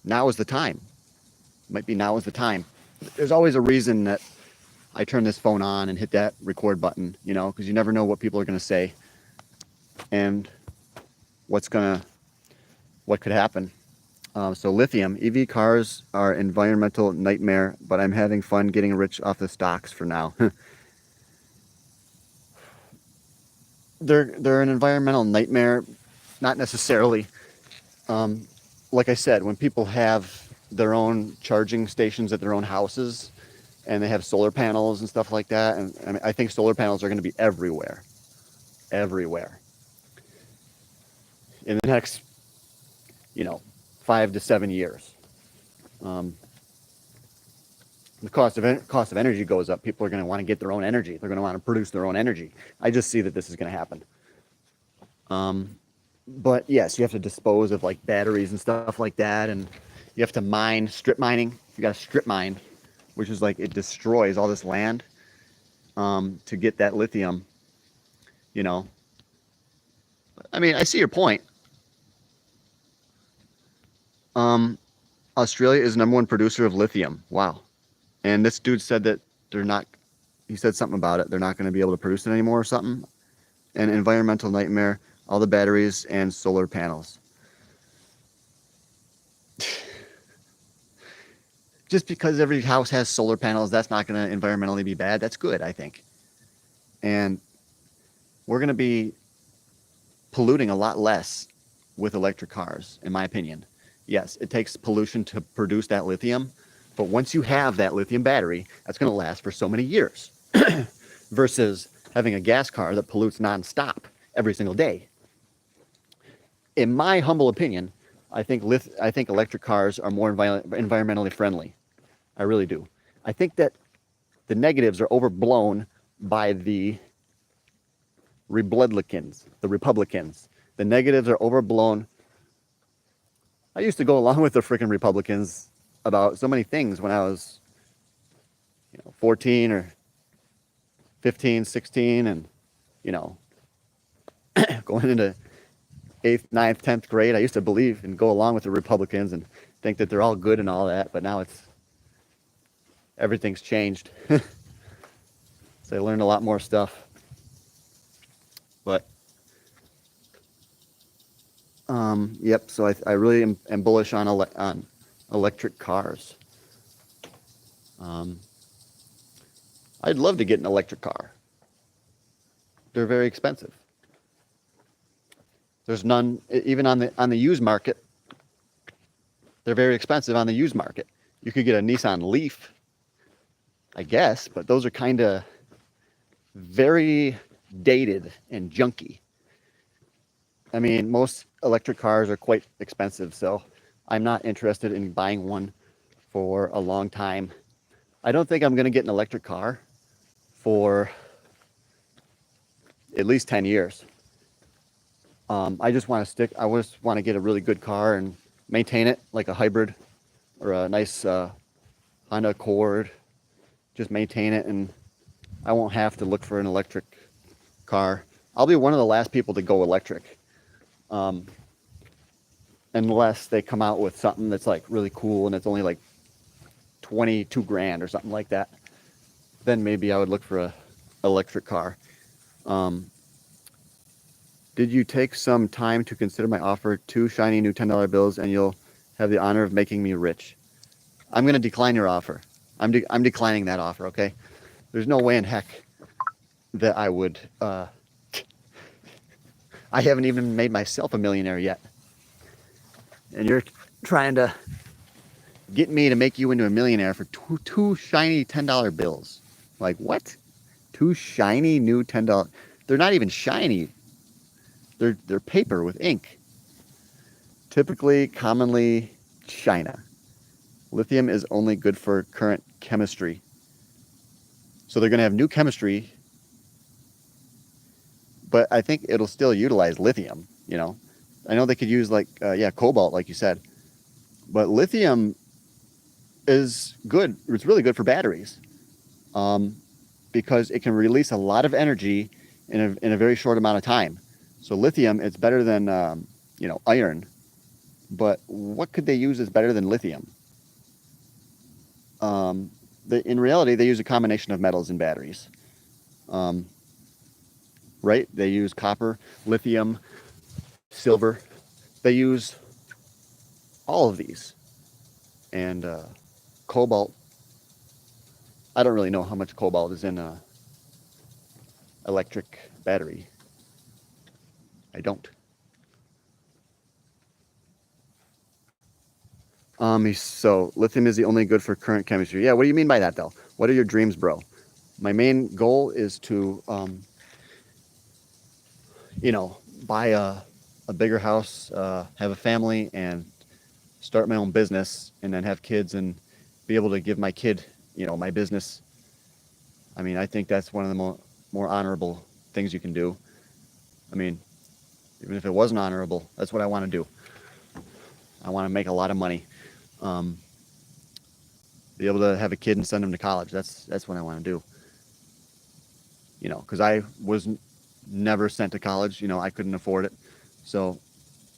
now is the time. It might be now is the time. There's always a reason that I turn this phone on and hit that record button, you know, because you never know what people are going to say and what could happen. So lithium, EV cars are environmental nightmare, but I'm having fun getting rich off the stocks for now. They're an environmental nightmare, not necessarily. Like I said, when people have their own charging stations at their own houses, and they have solar panels and stuff like that, and I mean, I think solar panels are going to be everywhere in the next, 5 to 7 years. The cost of energy goes up. People are going to want to get their own energy. They're going to want to produce their own energy. I just see that this is going to happen. But yes, you have to dispose of like batteries and stuff like that, and you have to strip mining. You got to strip mine, which is like it destroys all this land to get that lithium. I mean, I see your point. Australia is #1 producer of lithium. Wow. And this dude said that he said something about it. They're not going to be able to produce it anymore or something. An environmental nightmare, all the batteries and solar panels. Just because every house has solar panels, that's not going to environmentally be bad. That's good, I think. And we're going to be polluting a lot less with electric cars, in my opinion. Yes, it takes pollution to produce that lithium, but once you have that lithium battery, that's going to last for so many years versus having a gas car that pollutes nonstop every single day. In my humble opinion, I think electric cars are more environmentally friendly. I really do. I think that the negatives are overblown by the Republicans. The negatives are overblown. I used to go along with the freaking Republicans about so many things when I was 14 or 15, 16, and going into 8th, 9th, 10th grade, I used to believe and go along with the Republicans and think that they're all good and all that, but now everything's changed. So I learned a lot more stuff. But yep, so I really am bullish on electric cars. I'd love to get an electric car. They're very expensive. There's none, even on the used market. They're very expensive on the used market. You could get a Nissan Leaf, I guess, but those are kind of very dated and junky. I mean, most electric cars are quite expensive, so I'm not interested in buying one for a long time. I don't think I'm going to get an electric car for at least 10 years. I just want to get a really good car and maintain it like a hybrid or a nice Honda Accord. Just maintain it, and I won't have to look for an electric car. I'll be one of the last people to go electric. Unless they come out with something that's like really cool and it's only like 22 grand or something like that. then maybe I would look for a electric car. Um, did you take some time to consider my offer? 2 shiny new $10 bills, and you'll have the honor of making me rich. I'm going to decline your offer. I'm declining that offer, okay? There's no way in heck that I would. I haven't even made myself a millionaire yet. And you're trying to get me to make you into a millionaire for two shiny $10 bills. Like, what? 2 shiny new $10. They're not even shiny. They're paper with ink. Typically, commonly, China. Lithium is only good for current chemistry. So they're going to have new chemistry, but I think it'll still utilize lithium, you know. I know they could use like, cobalt, like you said. But lithium is good. It's really good for batteries because it can release a lot of energy in a very short amount of time. So lithium, it's better than, iron. But what could they use as better than lithium? In reality, they use a combination of metals in batteries. Right? They use copper, lithium, silver. They use all of these. And cobalt, I don't really know how much cobalt is in a electric battery. I don't. So lithium is the only good for current chemistry. Yeah, what do you mean by that though? What are your dreams, bro? My main goal is to, buy a bigger house, have a family, and start my own business, and then have kids and be able to give my kid, my business. I mean, I think that's one of the more honorable things you can do. I mean, even if it wasn't honorable, that's what I want to do. I want to make a lot of money. Be able to have a kid and send him to college. That's what I want to do. Because I was never sent to college. I couldn't afford it. So,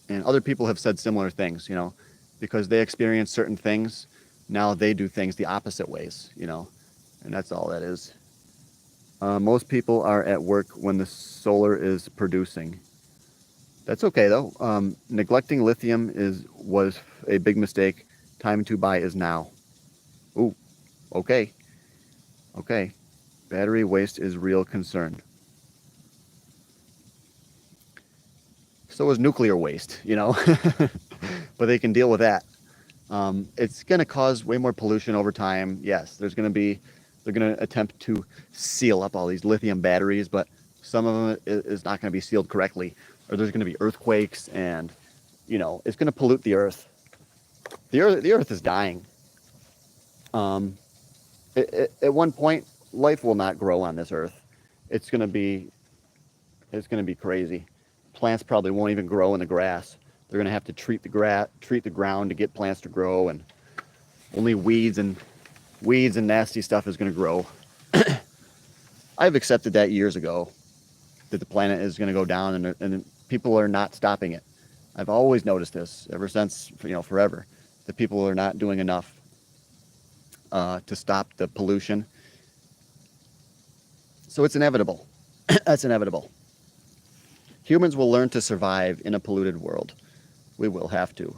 and other people have said similar things. Because they experience certain things, now they do things the opposite ways. And that's all that is. Most people are at work when the solar is producing. That's okay though. Neglecting lithium was a big mistake. Time to buy is now. Ooh, okay. Okay. Battery waste is real concern. So is nuclear waste, but they can deal with that. It's going to cause way more pollution over time. Yes, they're going to attempt to seal up all these lithium batteries, but some of them is not going to be sealed correctly, or there's going to be earthquakes, and it's going to pollute the earth. The earth is dying. At one point, life will not grow on this earth. It's going to be crazy. Plants probably won't even grow in the grass. They're going to have to treat the ground to get plants to grow, and only weeds and nasty stuff is going to grow. I've accepted that years ago, that the planet is going to go down, and people are not stopping it. I've always noticed this ever since, forever, that people are not doing enough to stop the pollution. So it's inevitable. That's inevitable. Humans will learn to survive in a polluted world. We will have to.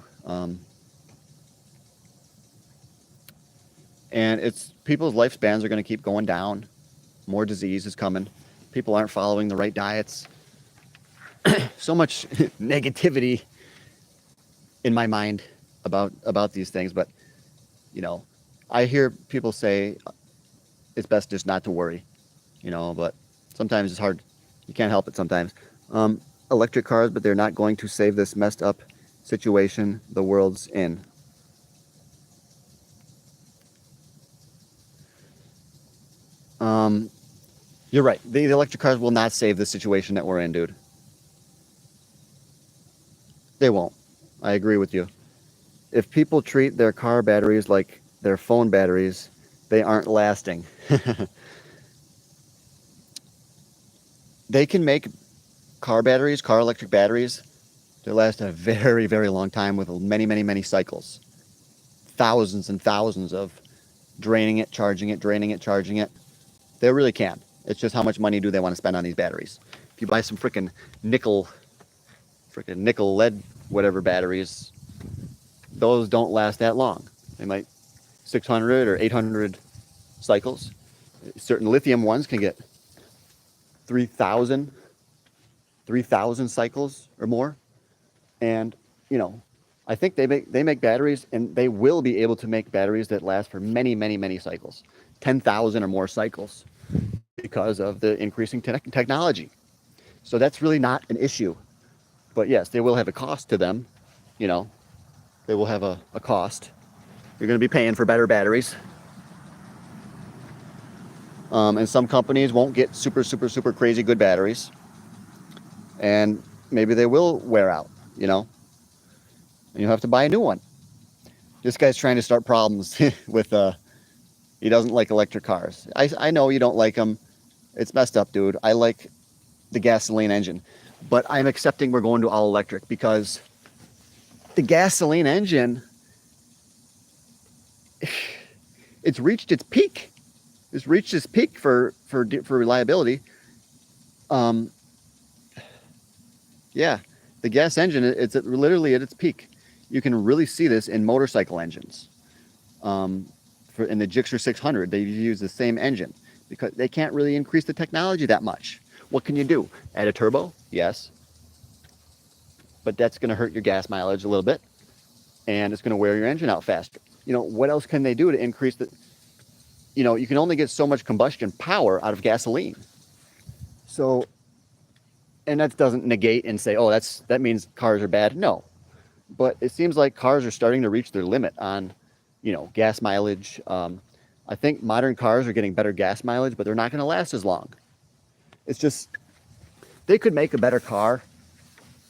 And people's lifespans are going to keep going down. More disease is coming. People aren't following the right diets. So much negativity in my mind about these things, but I hear people say it's best just not to worry, but sometimes it's hard. You can't help it sometimes. Electric cars, but they're not going to save this messed up situation the world's in. You're right. The electric cars will not save the situation that we're in, dude. They won't. I agree with you. If people treat their car batteries like their phone batteries, they aren't lasting. They can make car electric batteries, they last a very, very long time with many, many, many cycles. Thousands and thousands of draining it, charging it, draining it, charging it. They really can. It's just how much money do they want to spend on these batteries. If you buy some freaking nickel lead whatever batteries, those don't last that long. They might 600 or 800 cycles. Certain lithium ones can get 3,000 cycles or more. And, you know, I think they make batteries, and they will be able to make batteries that last for many, many, many cycles, 10,000 or more cycles, because of the increasing technology. So that's really not an issue. But yes, they will have a cost to them. You know, they will have a cost. You're going to be paying for better batteries. And some companies won't get super, super, super crazy good batteries. And maybe they will wear out, you know, and you'll have to buy a new one. This guy's trying to start problems with, he doesn't like electric cars. I know you don't like them. It's messed up, dude. I like the gasoline engine, but I'm accepting we're going to all electric because the gasoline engine, it's reached its peak. It's reached its peak for reliability. Yeah, the gas engine, it's literally at its peak. You can really see this in motorcycle engines. In the Gixxer 600, they use the same engine because they can't really increase the technology that much. What can you do? Add a turbo? Yes. But that's going to hurt your gas mileage a little bit, and it's going to wear your engine out faster. You know, what else can they do to increase the, you know, you can only get so much combustion power out of gasoline. So, and that doesn't negate and say, oh, that means cars are bad. No. But it seems like cars are starting to reach their limit on, you know, gas mileage. I think modern cars are getting better gas mileage, but they're not going to last as long. It's just, they could make a better car.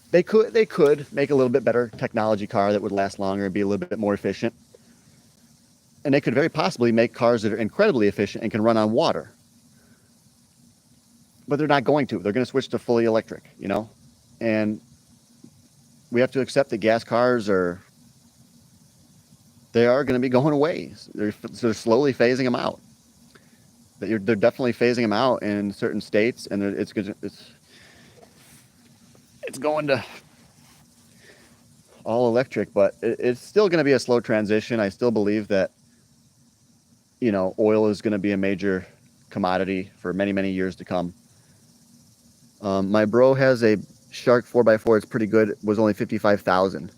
They could make a little bit better technology car that would last longer and be a little bit more efficient. And they could very possibly make cars that are incredibly efficient and can run on water. But they're not going to. They're going to switch to fully electric, you know? And we have to accept that gas cars they are going to be going away. They're slowly phasing them out. They're definitely phasing them out in certain states, and it's going to all electric, but it's still going to be a slow transition. I still believe that, you know, oil is going to be a major commodity for many, many years to come. My bro has a Shark 4x4. It's pretty good. It was only $55,000.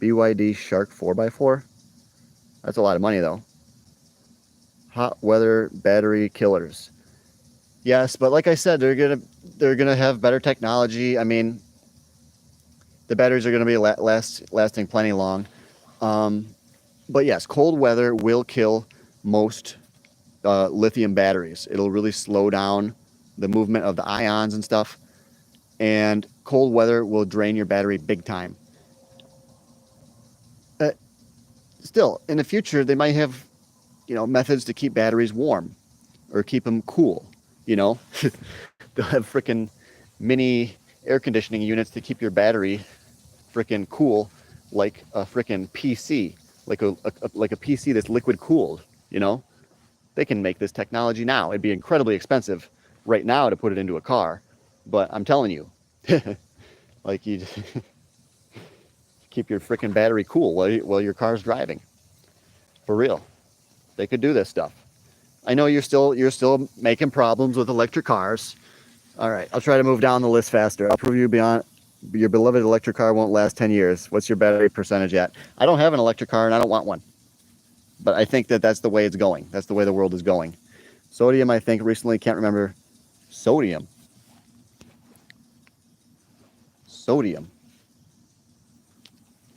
BYD Shark 4x4. That's a lot of money, though. Hot weather battery killers. Yes, but like I said, they're gonna have better technology. I mean, the batteries are gonna be lasting plenty long. But yes, cold weather will kill most lithium batteries. It'll really slow down the movement of the ions and stuff. And cold weather will drain your battery big time. Still, in the future, they might have, you know, methods to keep batteries warm or keep them cool. You know, they'll have freaking mini air conditioning units to keep your battery freaking cool, like a freaking PC, like a PC that's liquid cooled. You know, they can make this technology now. It'd be incredibly expensive right now to put it into a car, but I'm telling you, like you keep your freaking battery cool while your car's driving. For real, they could do this stuff. I know you're still making problems with electric cars. All right, I'll try to move down the list faster. I'll prove you beyond your beloved electric car won't last 10 years. What's your battery percentage at? I don't have an electric car and I don't want one. But I think that's the way it's going. That's the way the world is going. Sodium, I think, recently, can't remember. Sodium.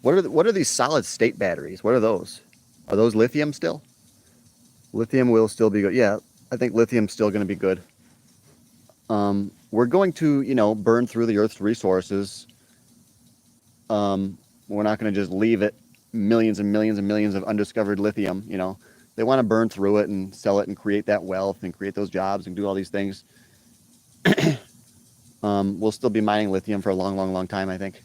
What are these solid state batteries? What are those? Are those lithium still? Lithium will still be good. Yeah, I think lithium's still going to be good. We're going to, you know, burn through the Earth's resources. We're not going to just leave it millions and millions and millions of undiscovered lithium. You know, they want to burn through it and sell it and create that wealth and create those jobs and do all these things. We'll still be mining lithium for a long, long, long time, I think.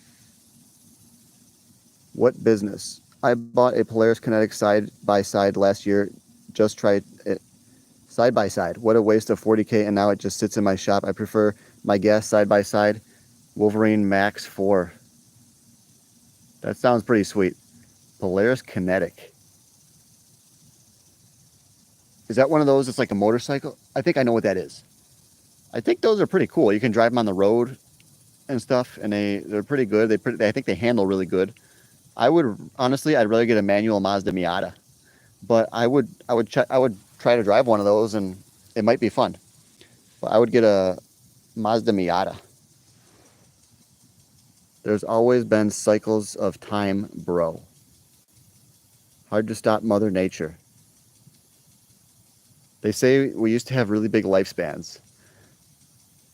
What business? I bought a Polaris Kinetic side by side last year. Just tried it. Side by side. What a waste of 40K, and now it just sits in my shop. I prefer my gas side by side. Wolverine Max 4. That sounds pretty sweet. Polaris Kinetic. Is that one of those that's like a motorcycle? I think I know what that is. I think those are pretty cool. You can drive them on the road and stuff, and they're pretty good. I think they handle really good. I would honestly, I'd rather get a manual Mazda Miata, but I would try to drive one of those, and it might be fun. But I would get a Mazda Miata. There's always been cycles of time, bro. Hard to stop Mother Nature. They say we used to have really big lifespans.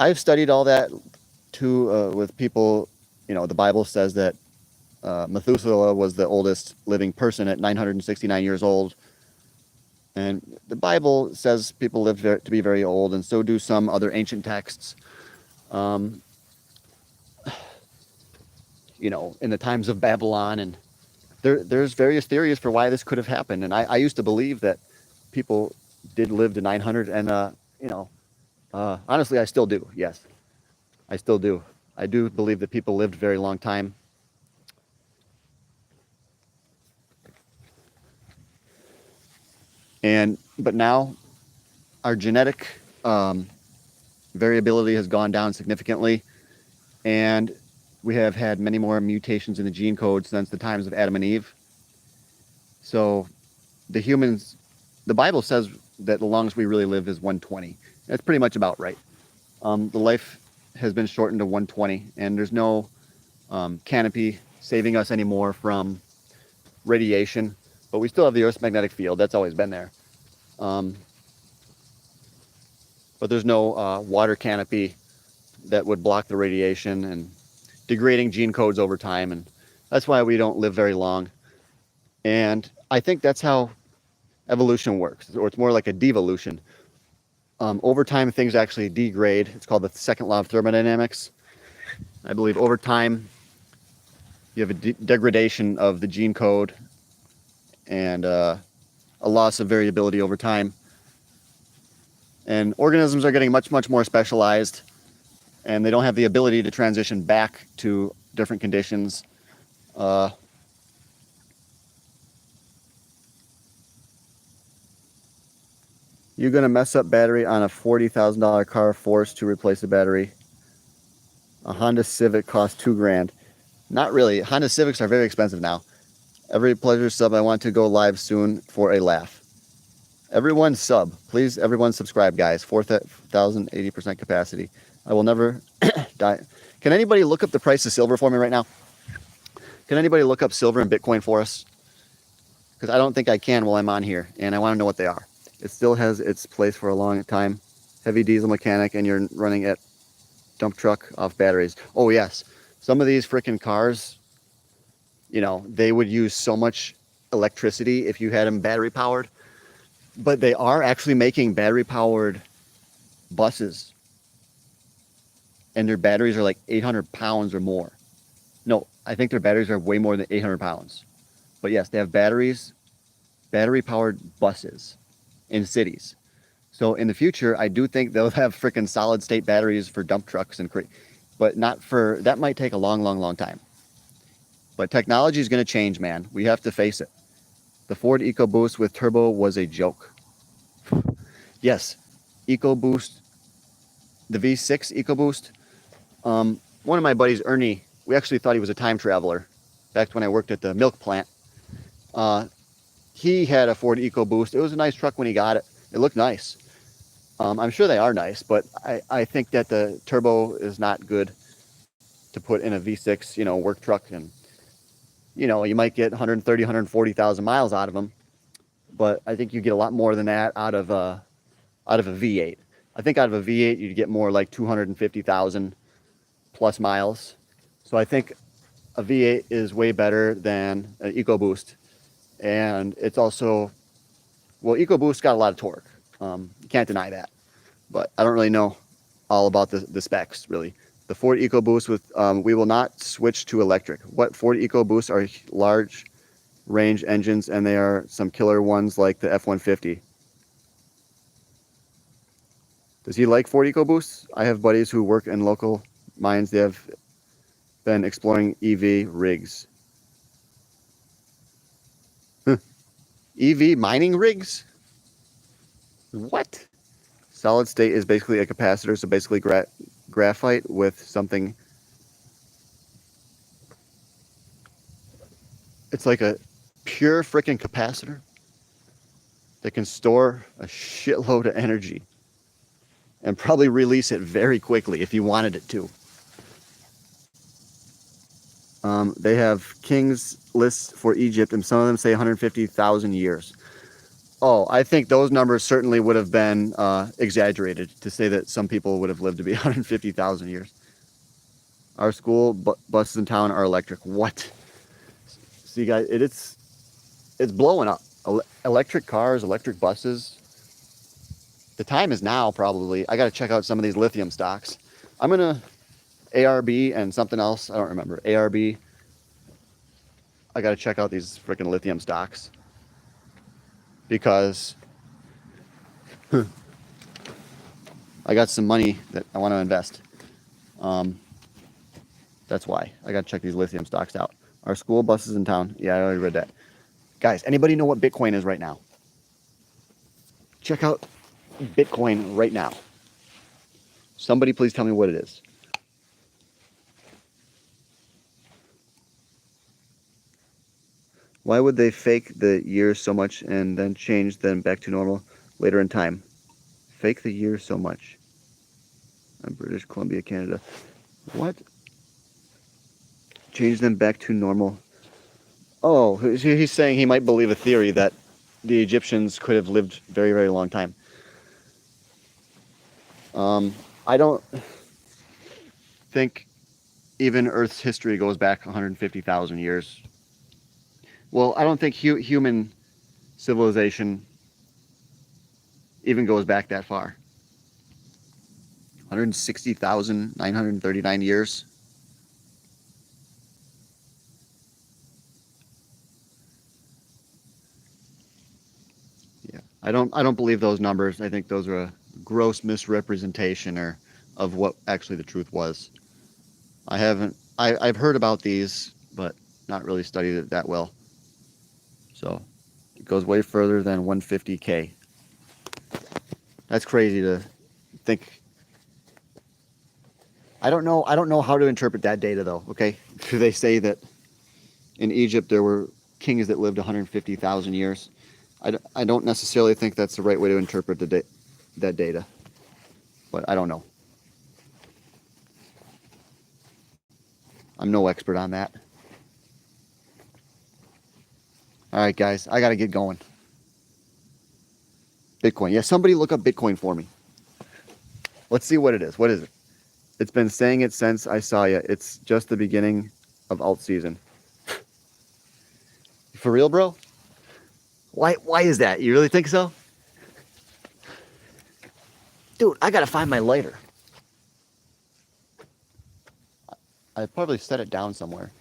I've studied all that too with people. You know, the Bible says that Methuselah was the oldest living person at 969 years old. And the Bible says people live to be very old, and so do some other ancient texts. You know, in the times of Babylon, and there's various theories for why this could have happened. And I used to believe that people did live to 900, and you know, honestly, I still do. Yes, I still do. I do believe that people lived a very long time. But now our genetic variability has gone down significantly, and we have had many more mutations in the gene code since the times of Adam and Eve. So the humans, the Bible says that the longest we really live is 120. That's pretty much about right. The life has been shortened to 120, and there's no canopy saving us anymore from radiation, but we still have the Earth's magnetic field. That's always been there. But there's no water canopy that would block the radiation and degrading gene codes over time, and that's why we don't live very long. And I think that's how evolution works, or it's more like a devolution. Over time, things actually degrade. It's called the second law of thermodynamics. I believe over time, you have a degradation of the gene code and a loss of variability over time. And organisms are getting much, much more specialized, and they don't have the ability to transition back to different conditions. You're going to mess up battery on a $40,000 car, forced to replace the battery. A Honda Civic costs $2,000. Not really. Honda Civics are very expensive now. Every pleasure sub, I want to go live soon for a laugh. Everyone sub. Please, everyone subscribe, guys. 4,080% capacity. I will never die. Can anybody look up the price of silver for me right now? Can anybody look up silver and Bitcoin for us? Because I don't think I can while I'm on here, and I want to know what they are. It still has its place for a long time. Heavy diesel mechanic, and you're running at dump truck off batteries. Oh, yes. Some of these freaking cars, you know, they would use so much electricity if you had them battery powered. But they are actually making battery powered buses. And their batteries are like 800 pounds or more. No, I think their batteries are way more than 800 pounds. But yes, they have batteries, battery powered buses in cities. So in the future, I do think they'll have freaking solid state batteries for dump trucks, but not for, that might take a long, long, long time. But technology is going to change, man. We have to face it. The Ford EcoBoost with turbo was a joke. Yes, EcoBoost, the V6 EcoBoost. One of my buddies, Ernie, we actually thought he was a time traveler back when I worked at the milk plant. He had a Ford EcoBoost. It was a nice truck when he got it. It looked nice. I'm sure they are nice, but I think that the turbo is not good to put in a V6, you know, work truck. And, you know, you might get 130, 140,000 miles out of them, but I think you get a lot more than that out of a V8. I think out of a V8, you'd get more like 250,000 plus miles. So I think a V8 is way better than an EcoBoost. And it's also, well, EcoBoost got a lot of torque. You can't deny that. But I don't really know all about the specs, really. The Ford EcoBoost with, we will not switch to electric. What Ford EcoBoosts are large range engines, and they are some killer ones like the F-150. Does he like Ford EcoBoosts? I have buddies who work in local mines. They have been exploring EV rigs. EV mining rigs? What? Solid state is basically a capacitor, so basically graphite with something. It's like a pure freaking capacitor that can store a shitload of energy and probably release it very quickly if you wanted it to. They have king's lists for Egypt, and some of them say 150,000 years. Oh, I think those numbers certainly would have been exaggerated to say that some people would have lived to be 150,000 years. Our school buses in town are electric. What? See, guys, it's blowing up. Electric cars, electric buses. The time is now, probably. I got to check out some of these lithium stocks. I'm going to ARB and something else. I don't remember. ARB. I got to check out these freaking lithium stocks. Because I got some money that I want to invest. That's why. I got to check these lithium stocks out. Our school buses in town. Yeah, I already read that. Guys, anybody know what Bitcoin is right now? Check out Bitcoin right now. Somebody please tell me what it is. Why would they fake the years so much and then change them back to normal later in time? Fake the years so much. British Columbia, Canada. What? Change them back to normal. Oh, he's saying he might believe a theory that the Egyptians could have lived very, very long time. I don't think even Earth's history goes back 150,000 years. Well, I don't think human civilization even goes back that far. 160,939 years. Yeah, I don't believe those numbers. I think those are a gross misrepresentation of what actually the truth was. I've heard about these, but not really studied it that well. So it goes way further than 150K. That's crazy to think. I don't know how to interpret that data though, okay? They say that in Egypt there were kings that lived 150,000 years. I don't necessarily think that's the right way to interpret that data. But I don't know. I'm no expert on that. All right, guys, I got to get going. Bitcoin. Yeah, somebody look up Bitcoin for me. Let's see what it is. What is it? It's been saying it since I saw you. It's just the beginning of alt season. For real, bro? Why is that? You really think so? Dude, I got to find my lighter. I probably set it down somewhere.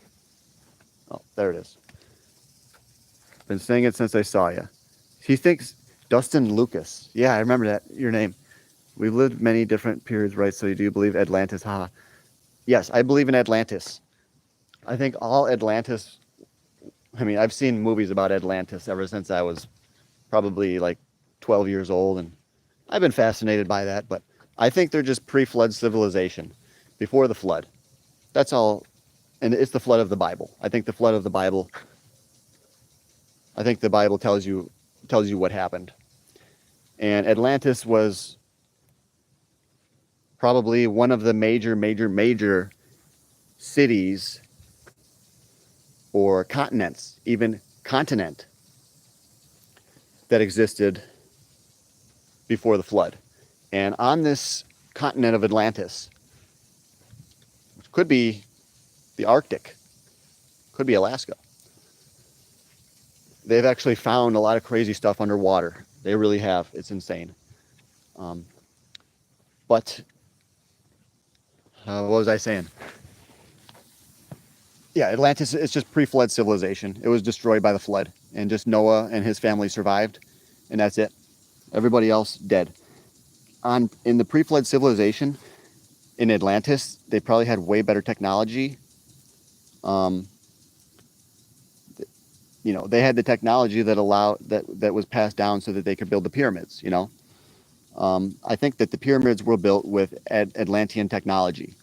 Oh, there it is. Been saying it since I saw you. He thinks Dustin Lucas. Yeah, I remember that. Your name. We've lived many different periods, right? So you do believe Atlantis? Haha. Yes, I believe in Atlantis. I think all Atlantis. I mean, I've seen movies about Atlantis ever since I was probably like 12 years old, and I've been fascinated by that. But I think they're just pre-flood civilization, before the flood. That's all, and it's the flood of the Bible. I think the flood of the Bible. I think the Bible tells you what happened. And Atlantis was probably one of the major cities or continents, even continent, that existed before the flood. And on this continent of Atlantis, which could be the Arctic, could be Alaska, they've actually found a lot of crazy stuff underwater. They really have. It's insane. But what was I saying? Yeah, Atlantis is just pre-flood civilization. It was destroyed by the flood, and just Noah and his family survived, and that's it. Everybody else dead. in the pre-flood civilization in Atlantis, they probably had way better technology. Um, you know, they had the technology that that was passed down so that they could build the pyramids. You know, I think that the pyramids were built with Atlantean technology,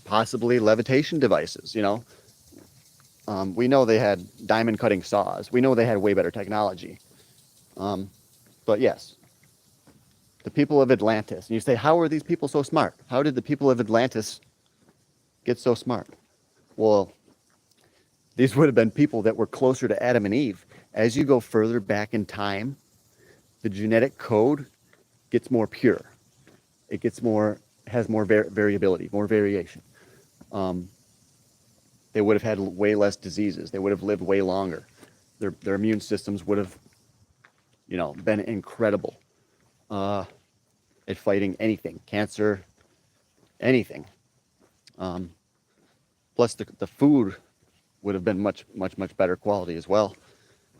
possibly levitation devices. You know, we know they had diamond cutting saws. We know they had way better technology. Um, but yes, the people of Atlantis. And you say, how are these people so smart? How did the people of Atlantis get so smart? Well, these would have been people that were closer to Adam and Eve. As you go further back in time, the genetic code gets more pure. It gets more, has more variability, more variation. Um, they would have had way less diseases. They would have lived way longer. Their immune systems would have, you know, been incredible at fighting anything, cancer, anything. Um, Plus, the food would have been much better quality as well.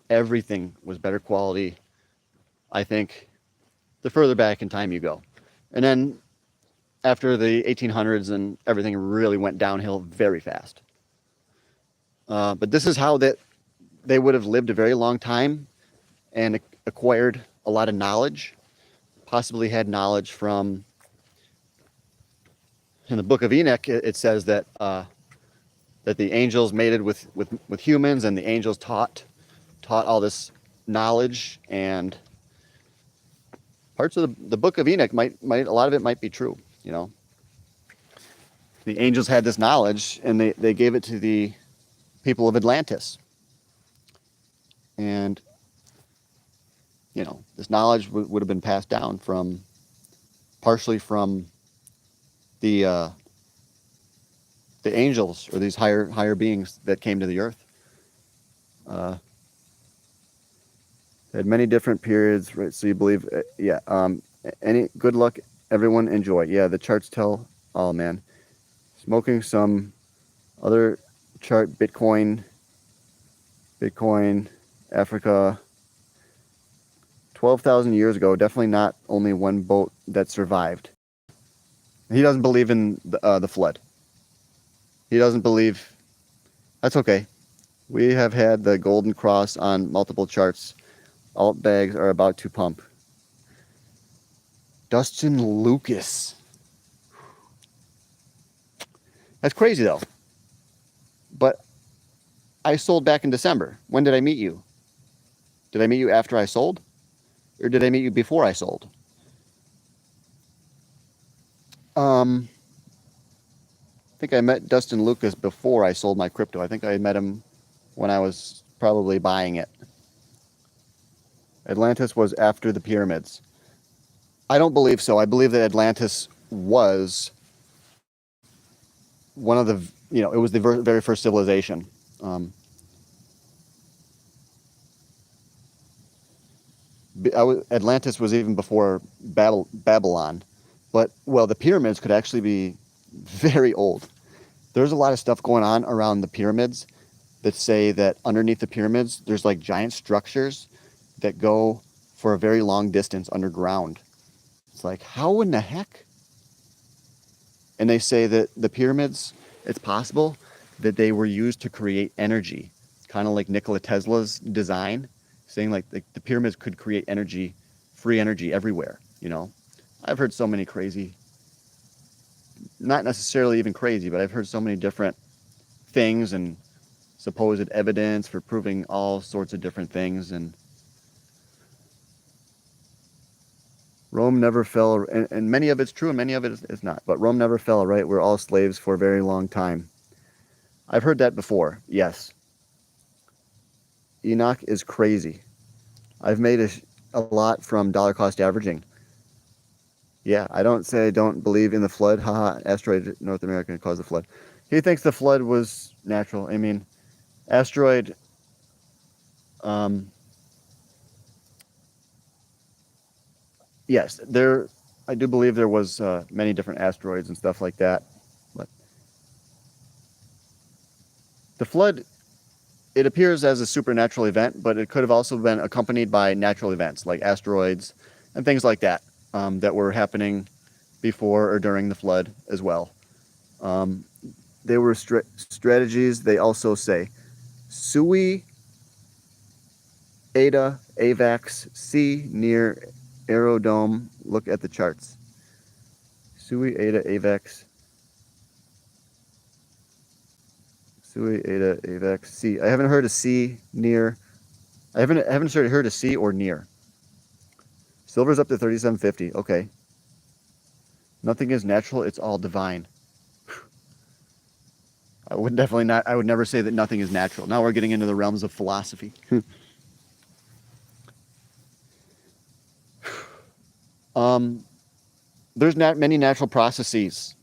Everything was better quality, I think, the further back in time you go. And then after the 1800s and everything really went downhill very fast. But this is how they would have lived a very long time and acquired a lot of knowledge, possibly had knowledge from, in the book of Enoch, it says that that the angels mated with humans, and the angels taught all this knowledge, and parts of the book of Enoch might a lot of it might be true. You know, the angels had this knowledge, and they gave it to the people of Atlantis, and you know, this knowledge would have been passed down from partially from the angels, or these higher beings that came to the earth. Had many different periods, right? So you believe, yeah. Any good luck, everyone. Enjoy. Yeah, the charts tell all, man. Smoking some other chart, Bitcoin, Africa. 12,000 years ago, definitely not only one boat that survived. He doesn't believe in the flood. He doesn't believe. That's okay. We have had the golden cross on multiple charts. Alt bags are about to pump. Dustin Lucas. That's crazy though. But I sold back in December. When did I meet you? Did I meet you after I sold? Or did I meet you before I sold? I think I met Dustin Lucas before I sold my crypto. I think I met him when I was probably buying it. Atlantis was after the pyramids. I don't believe so. I believe that Atlantis was one of the, you know, it was the very first civilization. Atlantis was even before Babylon. But, well, the pyramids could actually be very old. There's a lot of stuff going on around the pyramids that say that underneath the pyramids, there's like giant structures that go for a very long distance underground. It's like, how in the heck? And they say that the pyramids, it's possible that they were used to create energy, kind of like Nikola Tesla's design, saying like the pyramids could create energy, free energy everywhere, you know? I've heard so many crazy, not necessarily even crazy, but I've heard so many different things and supposed evidence for proving all sorts of different things. And Rome never fell, and many of it's true and many of it is not, but Rome never fell, right? We're all slaves for a very long time. I've heard that before, yes. Enoch is crazy. I've made a lot from dollar cost averaging. Yeah, I don't say I don't believe in the flood. Haha, asteroid North America caused the flood. He thinks the flood was natural. I mean, asteroid, yes, I do believe there was many different asteroids and stuff like that. But the flood, it appears as a supernatural event, but it could have also been accompanied by natural events like asteroids and things like that. that were happening before or during the flood as well. They were strategies. They also say Sui, Ada, AVAX, C, near Aerodome. Look at the charts. Sui, Ada, AVAX, Sui, Ada, AVAX, C. I haven't heard a C near. I haven't heard a C or near. Silver's up to 37.50. Okay. Nothing is natural. It's all divine. I would definitely not. I would never say that nothing is natural. Now we're getting into the realms of philosophy. There's not many natural processes,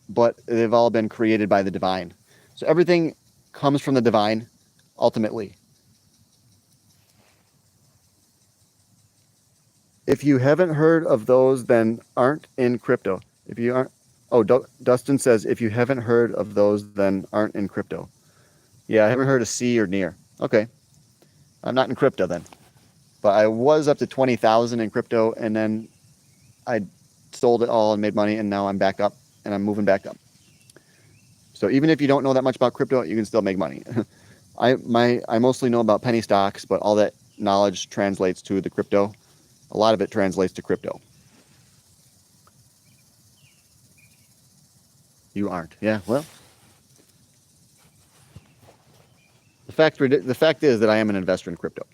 but they've all been created by the divine. So everything comes from the divine, ultimately. If you haven't heard of those, then aren't in crypto. If you aren't, oh, Dustin says, if you haven't heard of those, then aren't in crypto. Yeah, I haven't heard of C or near. Okay, I'm not in crypto then. But I was up to 20,000 in crypto, and then I sold it all and made money, and now I'm back up, and I'm moving back up. So even if you don't know that much about crypto, you can still make money. I mostly know about penny stocks, but all that knowledge translates to the crypto. A lot of it translates to crypto. You aren't. Yeah, well. The fact is that I am an investor in crypto.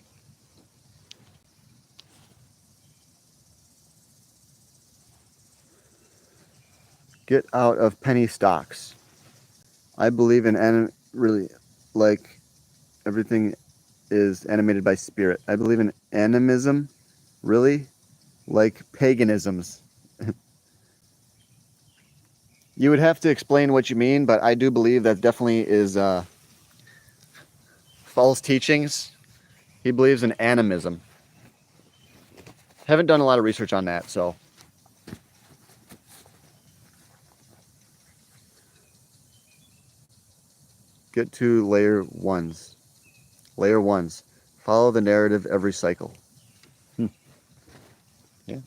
Get out of penny stocks. I believe in really, like, everything is animated by spirit. I believe in animism, really, like paganisms. You would have to explain what you mean, but I do believe that definitely is false teachings. He believes in animism. Haven't done a lot of research on that, so. Get to layer ones. Layer ones. Follow the narrative every cycle. Yeah.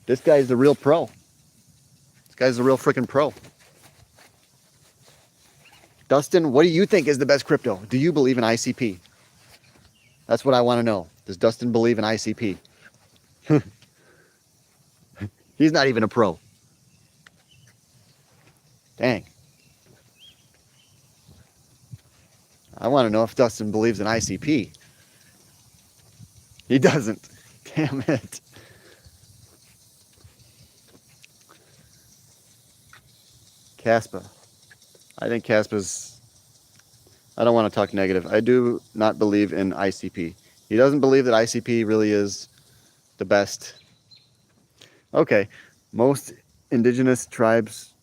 This guy's the real pro. This guy's the real freaking pro. Dustin, what do you think is the best crypto? Do you believe in ICP? That's what I want to know. Does Dustin believe in ICP? He's not even a pro. Dang. I want to know if Dustin believes in ICP. He doesn't. Damn it. CASHAPP. I think CASHAPP's... I don't want to talk negative. I do not believe in ICP. He doesn't believe that ICP really is the best. Okay. Most indigenous tribes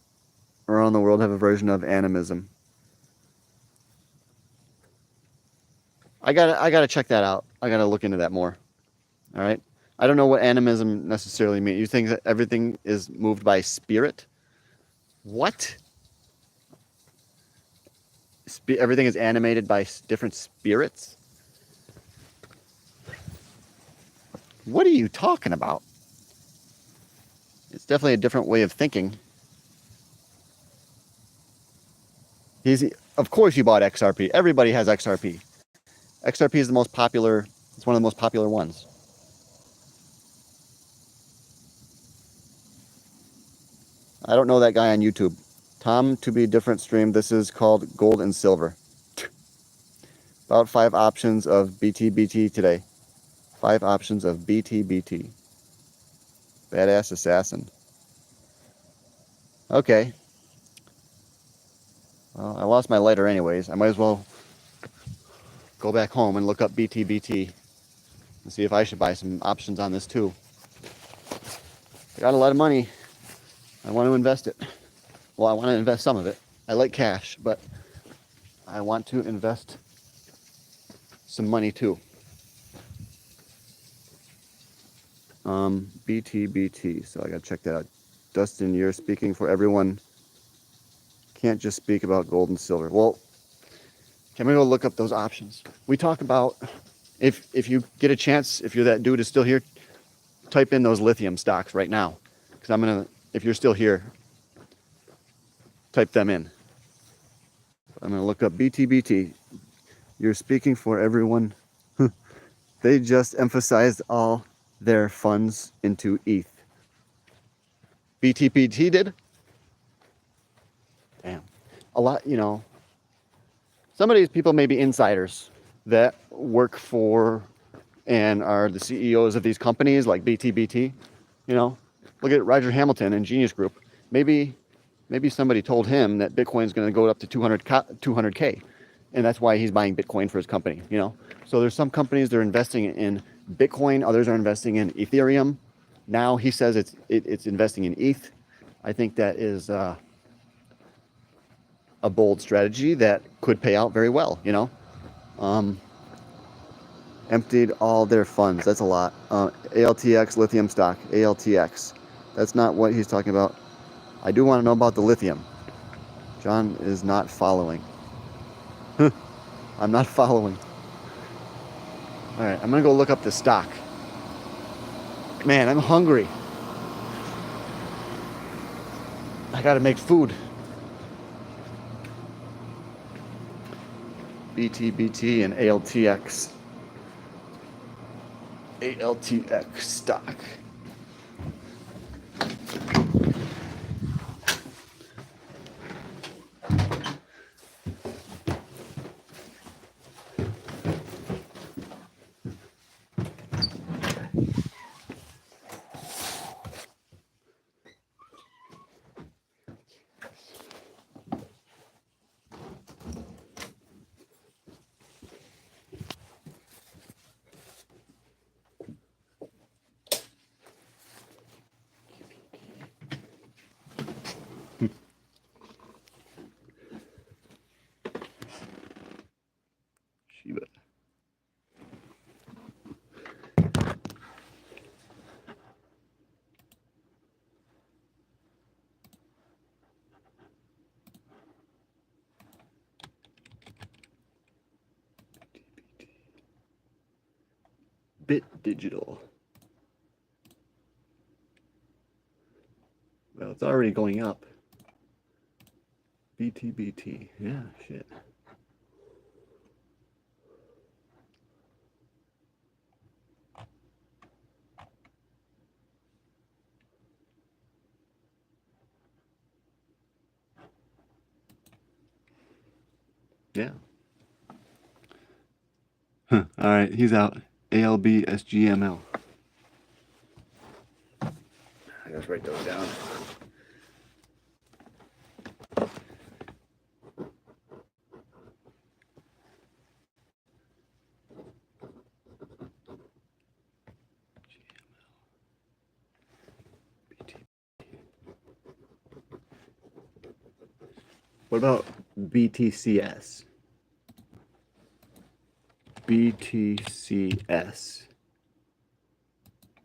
around the world have a version of animism. I gotta check that out. I gotta look into that more. All right. I don't know what animism necessarily means. You think that everything is moved by spirit? What? Everything is animated by different spirits? What are you talking about? It's definitely a different way of thinking. Of course you bought XRP. Everybody has XRP. XRP is the most popular. It's one of the most popular ones. I don't know that guy on YouTube. Tom to be different stream. This is called gold and silver. About 5 options of BTBT today. 5 options of BTBT. Badass assassin. Okay. Well, I lost my lighter anyways. I might as well go back home and look up BTBT and see if I should buy some options on this too. I got a lot of money. I want to invest it. Well, I want to invest some of it. I like cash, but I want to invest some money too. BTBT. So I got to check that out. Dustin, you're speaking for everyone. Can't just speak about gold and silver. Well, can we go look up those options? We talk about, if you get a chance, if you're that dude who's still here, type in those lithium stocks right now, because I'm gonna, if you're still here, type them in. I'm gonna look up BTBT. You're speaking for everyone. They just emphasized all their funds into ETH. BTPT did? Damn. A lot, you know, some of these people may be insiders that work for and are the CEOs of these companies like BTBT. You know, look at Roger Hamilton and Genius Group. Maybe somebody told him that Bitcoin's going to go up to 200K, and that's why he's buying Bitcoin for his company. You know, so there's some companies that are investing in Bitcoin, others are investing in Ethereum. Now he says it's investing in ETH. I think that is a bold strategy that could pay out very well. You know, emptied all their funds. That's a lot. ALTX lithium stock. ALTX. That's not what he's talking about. I do want to know about the lithium. John is not following. I'm not following. All right, I'm gonna go look up the stock. Man, I'm hungry. I gotta make food. BTBT and ALTX. ALTX stock. Shiba. Bit Digital. Well, it's already going up. BTBT. Yeah, shit. Yeah. Huh. All right, he's out. ALBSGML. I gotta write those down. What about BTCS? BTCS.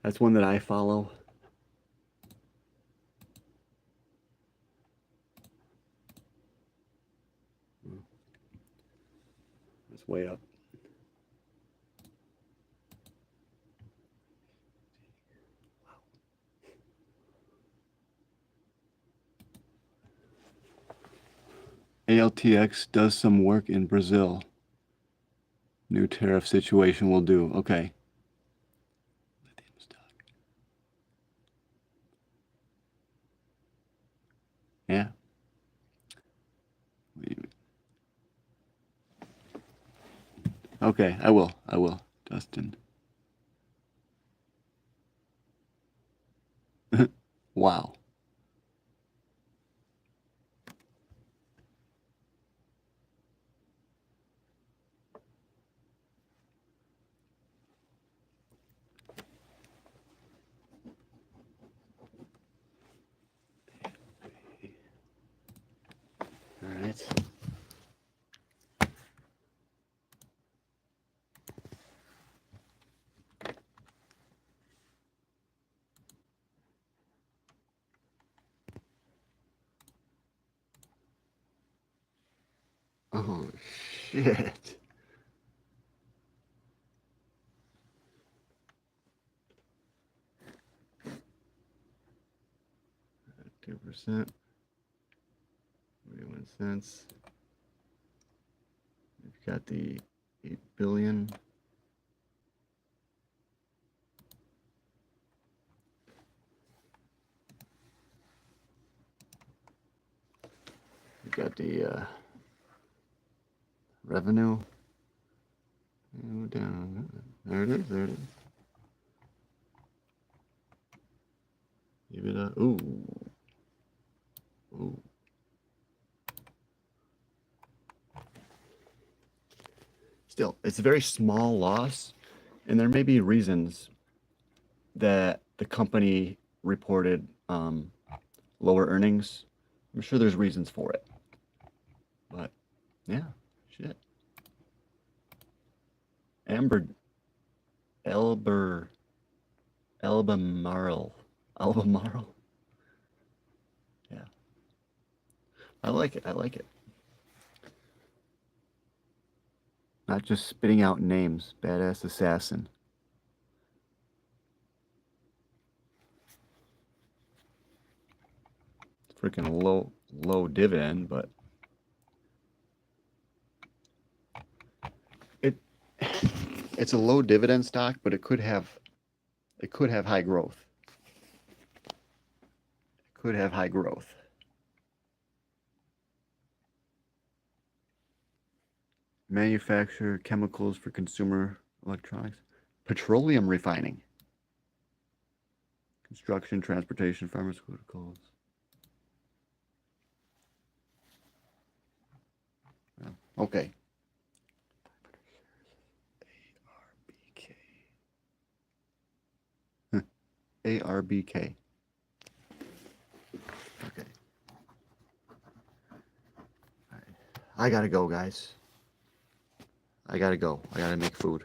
That's one that I follow. It's way up. ALTX does some work in Brazil. New tariff situation will do. Okay. Lithium stock. Yeah. Okay, I will. Dustin. Wow. All right. Oh, shit. 2%. 41 cents. We've got the 8 billion. We've got the revenue. Down. There it is. There it is. Give it a ooh. Ooh. Still, it's a very small loss, and there may be reasons that the company reported lower earnings. I'm sure there's reasons for it, but yeah, shit. Albemarle. Yeah, I like it. I like it. Not just spitting out names. Badass assassin. Freaking low dividend, but it's a low dividend stock, but it could have high growth. It could have high growth. Manufacture chemicals for consumer electronics, petroleum refining, construction, transportation, pharmaceuticals. Well, okay. ARBK. Okay. All right. I gotta go, guys. I gotta go. I gotta make food.